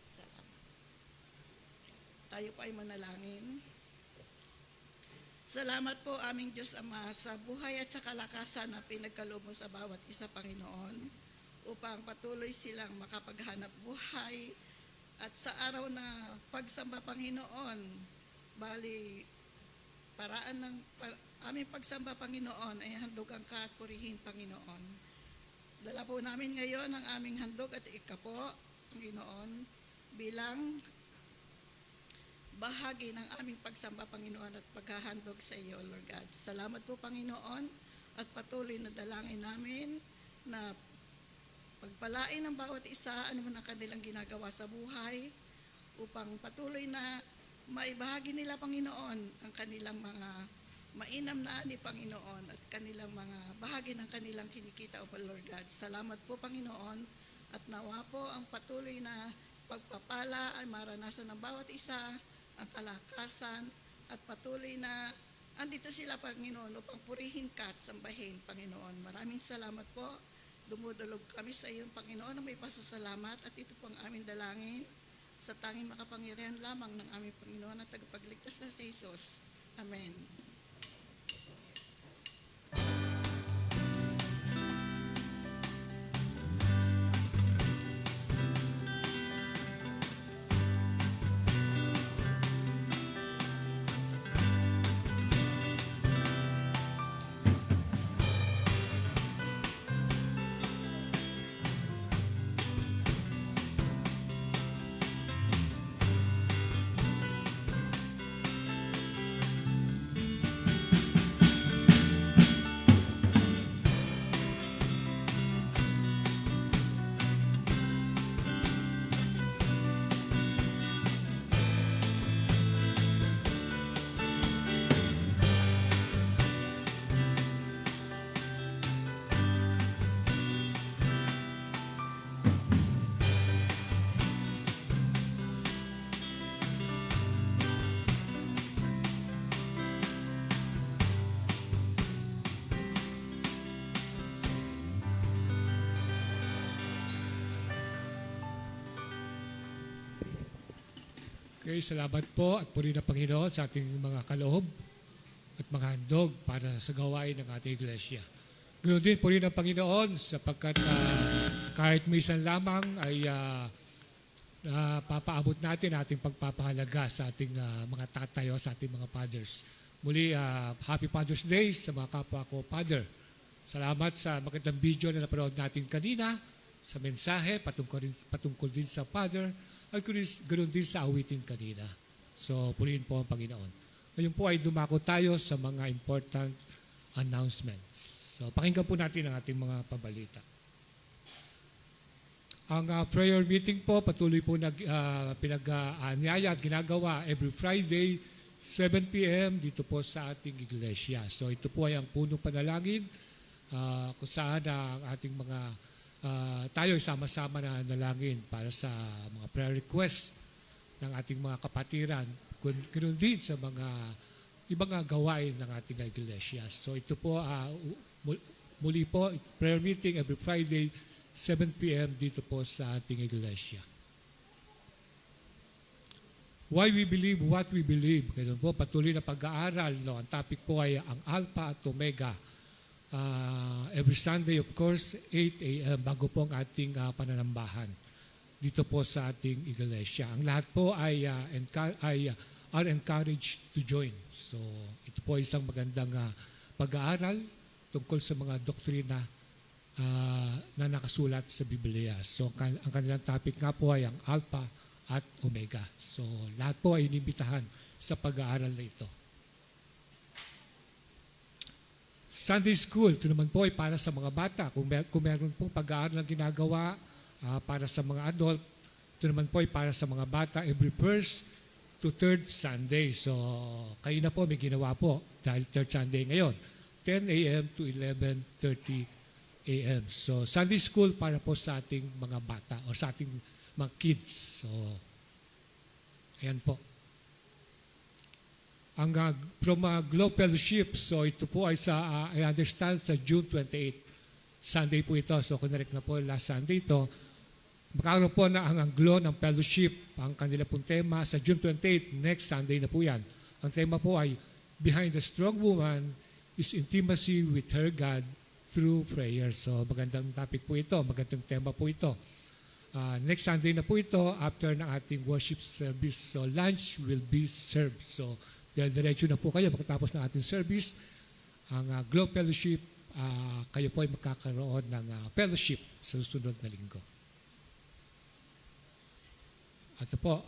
Salamat. Tayo po ay manalangin. Salamat po aming Diyos Ama sa buhay at sa kalakasan na pinagkaloob mo sa bawat isa, Panginoon, upang patuloy silang makapaghanap buhay at sa araw na pagsamba, Panginoon, bali paraan ng aming pagsamba, Panginoon, ay handugan ka at purihin, Panginoon. Dala po namin ngayon ang aming handog at ikapo, Panginoon, bilang bahagi ng aming pagsamba, Panginoon, at paghahandog sa iyo, Lord God. Salamat po, Panginoon, at patuloy na dalangin namin na pagpalain ng bawat isa, ano man ang kanilang ginagawa sa buhay, upang patuloy na maibahagi nila, Panginoon, ang kanilang mga mainam na ani, Panginoon, at kanilang mga bahagi ng kanilang kinikita, O Lord God. Salamat po, Panginoon, at nawa po ang patuloy na pagpapala ay maranasan ng bawat isa, ang kalakasan, at patuloy na andito sila, Panginoon, upang purihin ka at sambahin, Panginoon. Maraming salamat po. Dumudulog kami sa iyong, Panginoon, na may pasasalamat, at ito po ang aming dalangin sa tanging makapangyarihan lamang ng aming Panginoon at tagapagligtas na si Jesus. Amen. Okay, salamat po at puri na Panginoon sa ating mga kaloob at mga handog para sa gawain ng ating iglesia. Ganoon din puri ng Panginoon sapagkat kahit minsan lamang ay papaabot natin ating pagpapahalaga sa ating mga tatay o sa ating mga fathers. Muli, Happy Father's Day sa mga kapwa ko, Father. Salamat sa magandang video na napanood natin kanina, sa mensahe patungkol din sa Father, at ganoon din sa awitin kanina. So, purihin po ang Panginoon. Ngayon po ay dumako tayo sa mga important announcements. So, pakinggan po natin ang ating mga pabalita. Ang prayer meeting po, patuloy po pinag-aanyaya at ginagawa every Friday, 7 p.m. dito po sa ating iglesia. So, ito po ay ang punong panalangin kung saan ang ating mga tayo sama-sama na nalangin para sa mga prayer requests ng ating mga kapatiran, ganoon din sa mga ibang gawain ng ating iglesia. So ito po, muli po, prayer meeting every Friday, 7 p.m. dito po sa ating iglesia. Why we believe what we believe. Ganun po, patuloy na pag-aaral. No? Ang topic po ay ang Alpha at Omega. Every Sunday, of course, 8 a.m. bago po ang ating pananambahan dito po sa ating iglesia. Ang lahat po ay are encouraged to join. So, ito po isang magandang pag-aaral tungkol sa mga doktrina na nakasulat sa Biblia. So, ang kanilang topic nga po ay ang Alpha at Omega. So, lahat po ay inibitahan sa pag-aaral na ito. Sunday School, ito naman po ay para sa mga bata. Kung meron pong pag-aaral na ginagawa para sa mga adult, ito naman po ay para sa mga bata every first to third Sunday. So, kayo na po may ginawa po dahil third Sunday ngayon. 10 a.m. to 11:30 a.m. So, Sunday School para po sa ating mga bata o sa ating mga kids. So, ayan po. Ang from Globe Fellowship, so ito po ay sa, I understand, sa June 28. Sunday po ito. So, kunarek na po last Sunday ito. Magkakaroon po na ang Globe ng Fellowship. Ang kanila pong tema sa June 28, next Sunday na po yan. Ang tema po ay, Behind the Strong Woman is Intimacy with Her God through Prayer. So, magandang topic po ito. Magandang tema po ito. Next Sunday na po ito after ng ating worship service. So lunch will be served. So diretso na po kayo pagkatapos ng ating service. Ang Globe Fellowship, kayo po ay magkakaroon ng fellowship sa susunod na linggo. At po,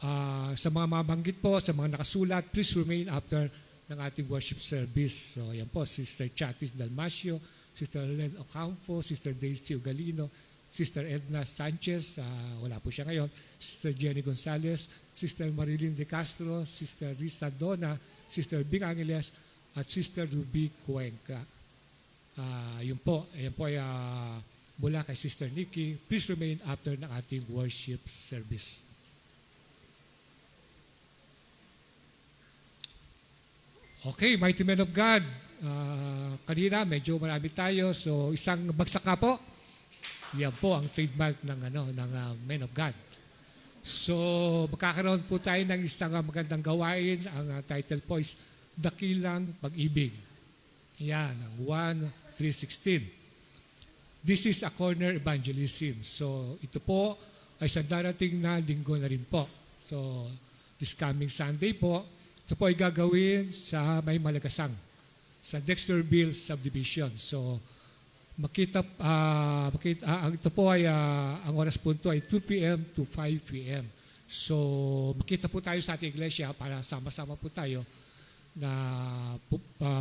sa mga mabanggit po, sa mga nakasulat, please remain after ng ating worship service. So yan po, Sister Chatis Dalmasio, Sister Len Ocampo, Sister Daisy Ugalino, Sister Edna Sanchez, wala po siya ngayon, Sister Jenny Gonzalez, Sister Marilyn De Castro, Sister Risa Dona, Sister Bing Angeles, at Sister Ruby Cuenca. Ayan po ay mula kay Sister Nikki. Please remain after ng ating worship service. Okay, mighty men of God. Kanina medyo marami tayo, so isang bagsak nga po. Yan po ang trademark ng Men of God. So, magkakaroon po tayo ng isang magandang gawain. Ang title po is Dakilang Pag-ibig. Yan, ang 1:3:16. This is a corner evangelism. So, ito po ay sa darating na linggo na rin po. So, this coming Sunday po, ito po ay gagawin sa May Malagasang, sa Dexterville Subdivision. So, ito po ay ang oras po ito ay 2 p.m. to 5 p.m. So, makita po tayo sa ating iglesia para sama-sama po tayo na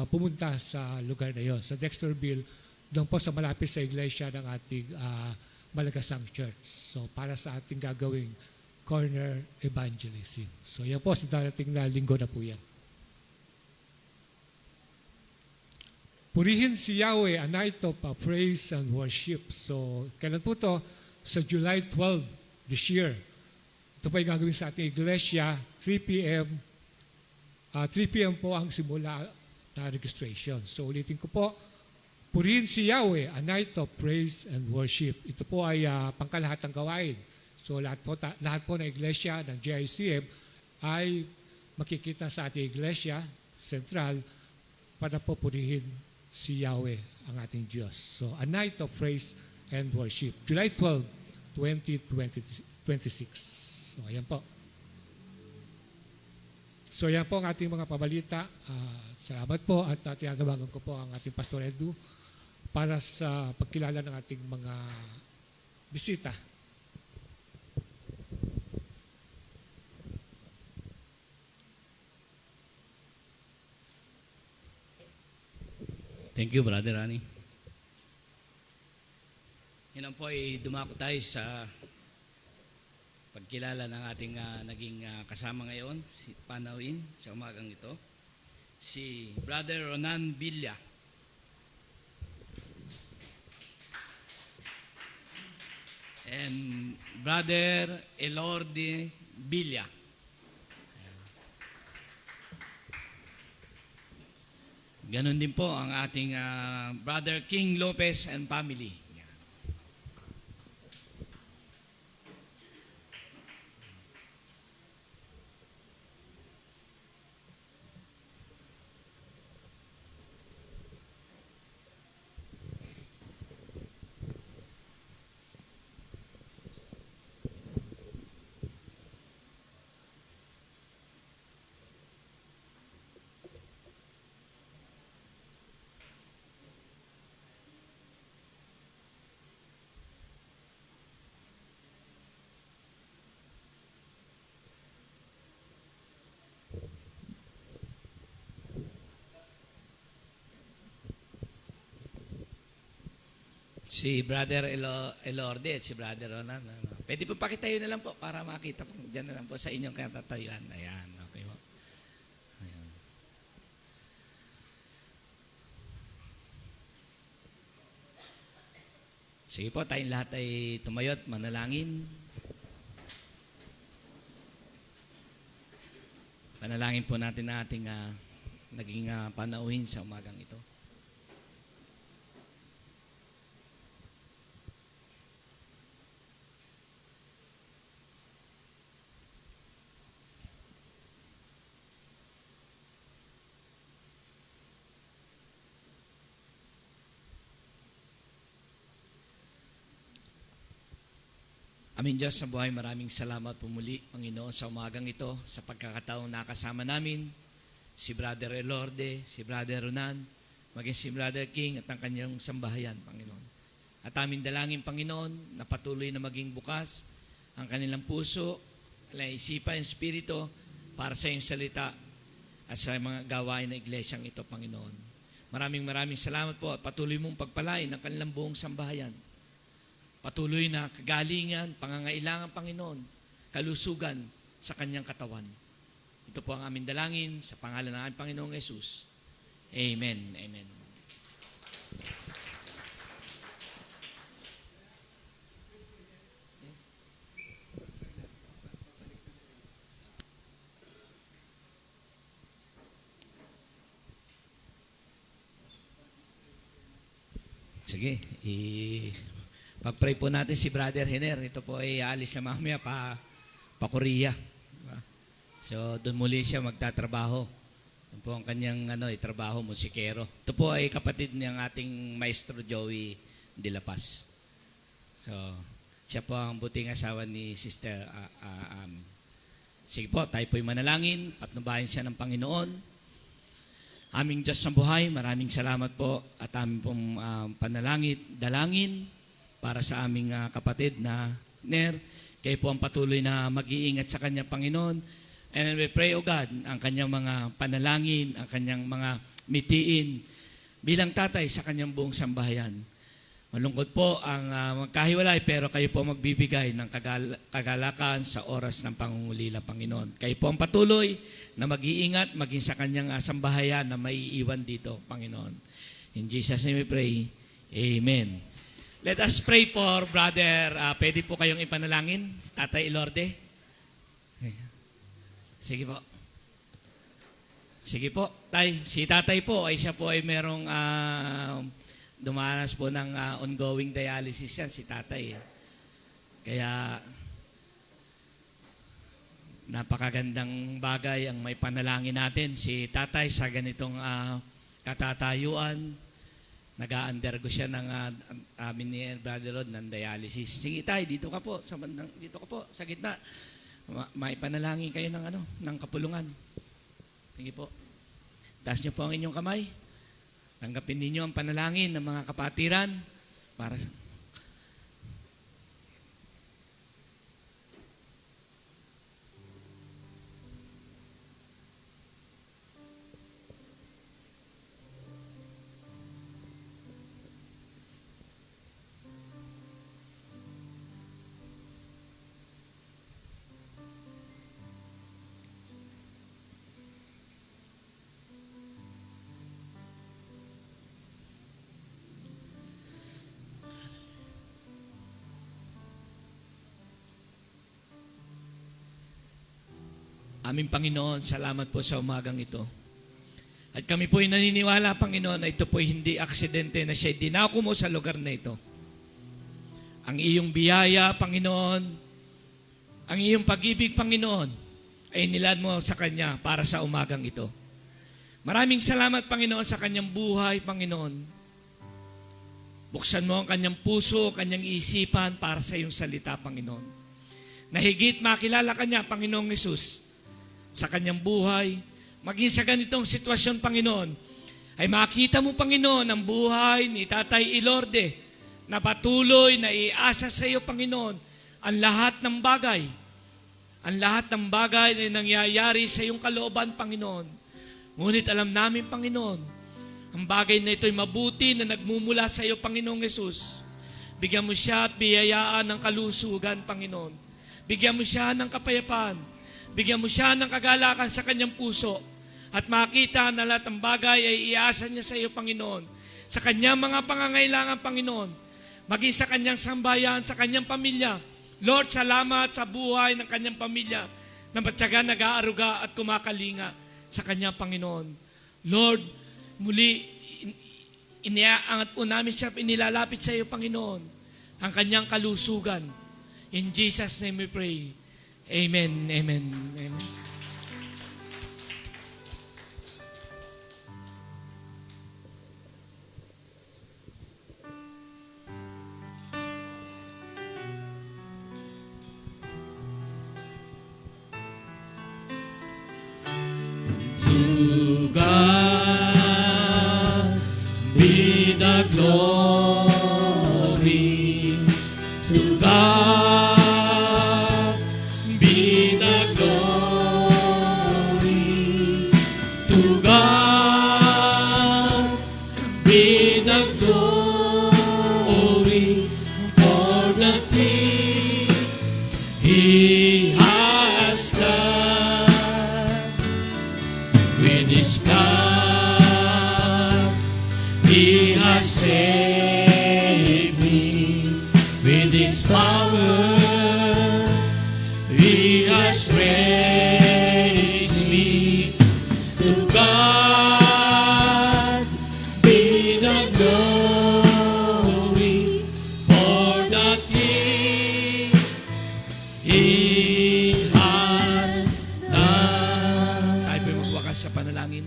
pumunta sa lugar na yon, sa Dexterville, doon po sa malapit sa iglesia ng ating Malagasang Church. So, para sa ating gagawing corner evangelism. So, yan po sa darating na linggo na po yan. Purihin si Yahweh, a night of praise and worship. So, kailan po ito? Sa July 12 this year. Ito po ay gagawin sa ating iglesia, 3 p.m. 3 p.m. po ang simula na registration. So, ulitin ko po, purihin si Yahweh, a night of praise and worship. Ito po ay pangkalahatang gawain. So, lahat po na iglesia ng GICM ay makikita sa ating iglesia, central, para po purihin si Yahweh, ang ating Diyos. So, a night of praise and worship. July 12, 2026. So, ayan po. So, ayan po ang ating mga pabalita. Salamat po at tinatawagan ko po ang ating Pastor Edu para sa pagkilala ng ating mga bisita. Thank you, Brother Rani. Yan po ay dumako tayo sa pagkilala ng ating naging kasama ngayon, si panawin sa umagang ito, si Brother Ronan Villa. And Brother Elorde Villa. Ganon din po ang ating Brother King Lopez and family. Yan. Si Brother Elorde at si Brother Ronan. Pwede po pakitayo na lang po para makita po. Diyan na lang po sa inyong katatayuan. Ayan, okay po. Ayan. Sige po, tayong lahat ay tumayot, manalangin. Panalangin po natin na ating naging panauhin sa umagang ito. Amin Diyos sa buhay, maraming salamat po muli, Panginoon, sa umagang ito, sa pagkakataong nakasama namin, si Brother Elorde, si Brother Ronan, maging si Brother King at ang kanyang sambahayan, Panginoon. At aming dalangin, Panginoon, na patuloy na maging bukas ang kanilang puso, isipan, espiritu, para sa iyong salita at sa mga gawain ng iglesyang ito, Panginoon. Maraming salamat po at patuloy mong pagpalain ang kanilang buong sambahayan. Patuloy na kagalingan, pangangailangan, Panginoon, kalusugan sa kanyang katawan. Ito po ang aming dalangin sa pangalan ng aming Panginoong Yesus. Amen. Amen. Sige, pag-pray po natin si Brother Hiner. Ito po ay aalis na mamaya pa Korea. So, doon muli siya magtatrabaho. Ito po ang kanyang trabaho, musikero. Ito po ay kapatid ng ating Maestro Joey De La Paz. So, siya po ang buting asawa ni Sister Sige po, tayo po'y manalangin, patnubayan siya ng Panginoon. Aming Diyos sa buhay, maraming salamat po at aming pong dalangin para sa aming kapatid na Ner. Kayo po ang patuloy na mag-iingat sa kanya, Panginoon. And we pray, O God, ang kanyang mga panalangin, ang kanyang mga mitiin bilang tatay sa kanyang buong sambahayan. Malungkot po ang magkahiwalay, pero kayo po magbibigay ng kagalakan sa oras ng pangungulila, Panginoon. Kayo po ang patuloy na mag-iingat maging sa kanyang sambahayan na maiiwan dito, Panginoon. In Jesus' name we pray. Amen. Let us pray for Brother. Pwede po kayong ipanalangin, Tatay Elorde. Sige po. Sige po, Tay. Si Tatay po, ay siya po ay merong dumanas po ng ongoing dialysis yan, si Tatay. Kaya napakagandang bagay ang may panalangin natin. Si Tatay sa ganitong katatayuan, nag-undergo siya ng amin ni Brother Rod ng dialysis. Sige Tay, dito ka po sa gitna. May panalangin kayo ng kapulungan. Sige po. Taas niyo po ang inyong kamay. Tanggapin ninyo ang panalangin ng mga kapatiran para aming Panginoon, salamat po sa umagang ito. At kami po'y naniniwala, Panginoon, na ito po'y hindi aksidente na siya'y dinako mo sa lugar na ito. Ang iyong biyaya, Panginoon, ang iyong pag-ibig, Panginoon, ay nilad mo sa Kanya para sa umagang ito. Maraming salamat, Panginoon, sa Kanyang buhay, Panginoon. Buksan mo ang Kanyang puso, Kanyang isipan para sa iyong salita, Panginoon. Na higit makilala Kanya, Panginoong Hesus, sa Kanyang buhay, maging sa ganitong sitwasyon, Panginoon, ay makita mo, Panginoon, ang buhay ni Tatay Ilorde na patuloy na iasa sa iyo, Panginoon, ang lahat ng bagay. Ang lahat ng bagay na nangyayari sa iyong kalooban, Panginoon. Ngunit alam namin, Panginoon, ang bagay na ito ay mabuti na nagmumula sa iyo, Panginoong Hesus. Bigyan mo siya at biyayaan ng kalusugan, Panginoon. Bigyan mo siya ng kapayapaan. Bigyan mo siya ng kagalakan sa kanyang puso. At makita na lahat ng bagay ay iasa niya sa iyo, Panginoon. Sa kanyang mga pangangailangan, Panginoon. Maging sa kanyang sambayan, sa kanyang pamilya. Lord, salamat sa buhay ng kanyang pamilya na matyaga, nag-aaruga at kumakalinga sa kanyang Panginoon. Lord, muli, iniaangat po namin siya, inilalapit sa iyo, Panginoon, ang kanyang kalusugan. In Jesus' name we pray. Amen, amen, amen. To God be the glory. To God be the glory. To God be the glory for the things He has done. With His blood, He has saved me. With His power, He has raised me. To God be the glory for the things He has done. Tayo po'y magwakas sa panalangin.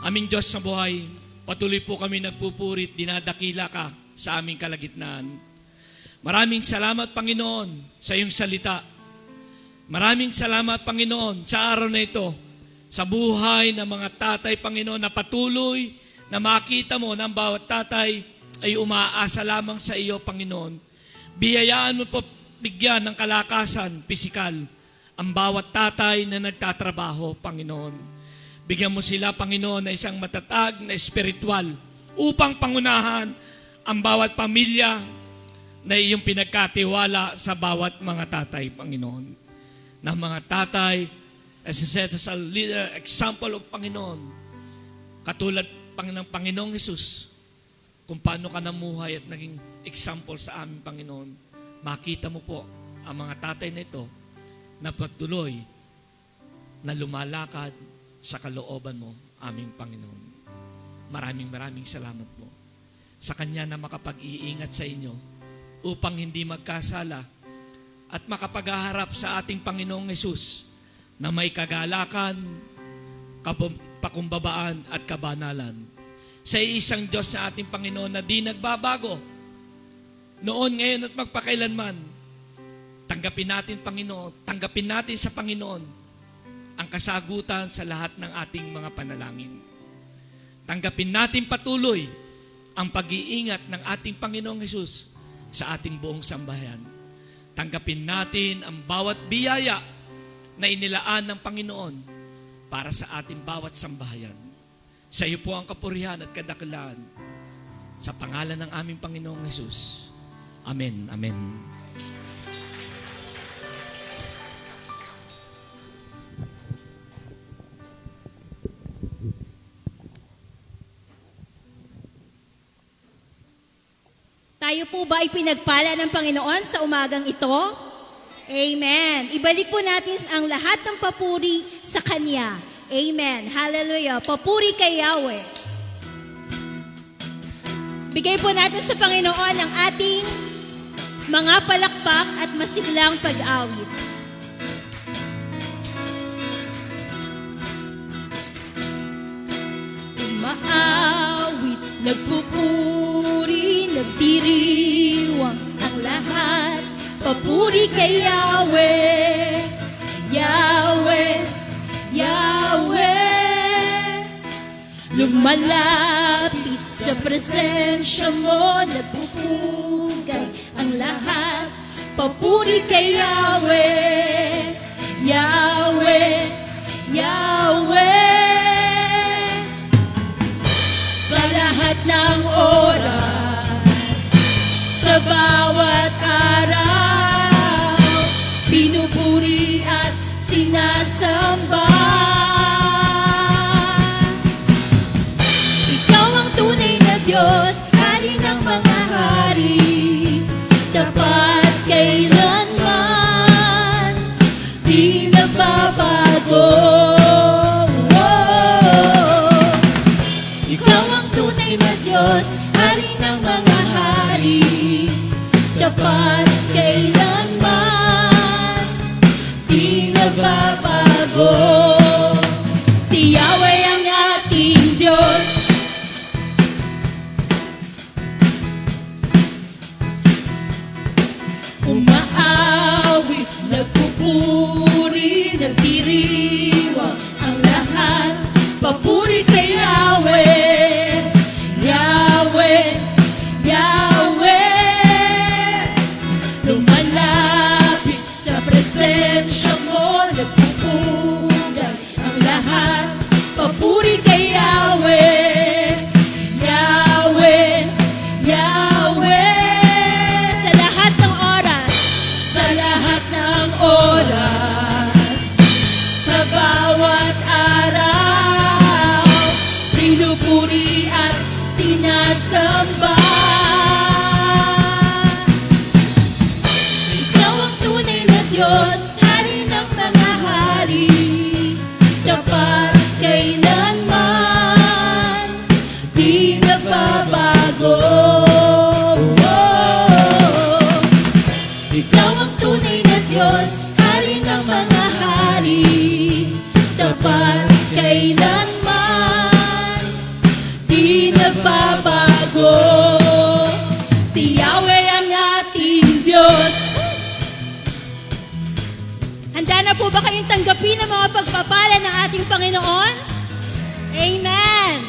Aming Diyos sa buhay, patuloy po kami nagpupurit, dinadakila ka sa aming kalagitnaan. Maraming salamat, Panginoon, sa iyong salita. Maraming salamat, Panginoon, sa araw na ito, sa buhay ng mga tatay, Panginoon, na patuloy na makita mo na ang bawat tatay ay umaasa lamang sa iyo, Panginoon. Biyayaan mo po bigyan ng kalakasan, pisikal, ang bawat tatay na nagtatrabaho, Panginoon. Bigyan mo sila, Panginoon, na isang matatag na espiritual upang pangunahan ang bawat pamilya na iyong pinagkatiwala sa bawat mga tatay, Panginoon. Na mga tatay, as I said, as a leader, example of Panginoon, katulad ng Panginoong Hesus, kung paano ka namuhay at naging example sa aming Panginoon. Makita mo po ang mga tatay na ito na patuloy na lumalakad sa kalooban mo, aming Panginoon. Maraming salamat po sa Kanya na makapag-iingat sa inyo upang hindi magkasala at makapaghaharap sa ating Panginoong Hesus na may kagalakan, pakumbabaan at kabanalan. Sa isang Diyos sa ating Panginoon na di nagbabago, noon, ngayon at magpakailanman. Tanggapin natin, Panginoon, tanggapin natin sa Panginoon ang kasagutan sa lahat ng ating mga panalangin. Tanggapin natin patuloy ang pag-iingat ng ating Panginoong Hesus sa ating buong sambahayan. Tanggapin natin ang bawat biyaya na inilaan ng Panginoon para sa ating bawat sambahayan. Sa iyo po ang kapurihan at kadakilaan. Sa pangalan ng aming Panginoong Hesus. Amen. Amen. Tayo po ba ay pinagpala ng Panginoon sa umagang ito? Amen. Ibalik po natin ang lahat ng papuri sa Kanya. Amen. Hallelujah. Papuri kay Yahweh. Bigay po natin sa Panginoon ang ating mga palakpak at masiglang pag-awit. Umaawit, nagpupuri, nagdiriwang ang lahat. Papuri kay Yahweh, Yahweh, Yahweh. Lumalapit sa presensya mo, nagpupugay ang lahat. Papuri kay Yahweh, Yahweh, Yahweh. Sa lahat ng oras, sa bawat araw, pinupuri at sinasamba. Ikaw ang tunay na Diyos, hari ng mga hari, tapat kailanman, di nagbabago. Ikaw ang tunay na Diyos, hari ng mga hari, tapat kailanman, di nagbabago. Si Yahweh ang ating Diyos. Umaawit, nagpupuri, nagdiriwang ang lahat. Papuri kay Yahweh, Yahweh, Yahweh. Lumalapit sa presensya mo, nagpupugay ang lahat. Papuri kay Yahweh, Yahweh, Yahweh. Sa lahat ng oras, sa lahat ng oras, sa bawat araw, pinupuri at sinasamba. Ikaw ang tunay na Diyos, hari ng mga hari, tapat kailanman, di nagbabago. Ikaw ang tunay na Diyos, hari ng mga hari, tapat kailanman, di nagbabago. Si Yahweh ang ating Diyos. Handa na po ba kayong tanggapin ang mga pagpapala ng ating Panginoon? Amen!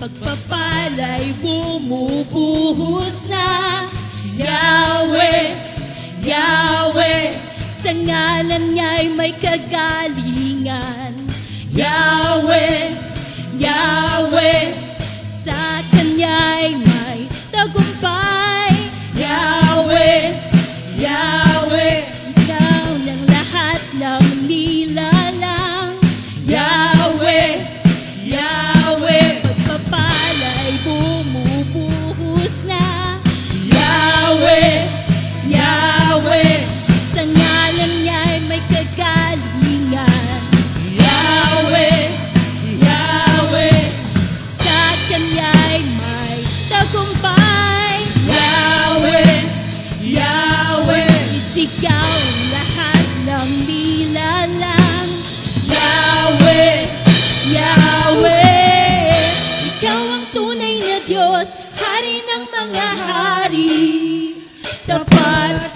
Pagpapala'y bumubuhos na, Yahweh, Yahweh. Sa ngalan niya'y may kagalingan, Yahweh, Yahweh. Sa Kanya'y may tagumpay, Yahweh, Yahweh. Ikaw ng lahat ng nilalang, Yahweh, Yahweh. Pagpapala'y bumubuhos na, Yahweh, Yahweh. Sa ngalan niya'y may kagalingan, Yahweh, Yahweh. Sa Kanya'y may tagumpay, Yahweh, Yahweh. Isigaw ang lahat ng nilalang, Yahweh, Yahweh. Ikaw ang tunay na Diyos, hari ng mga hari, tapat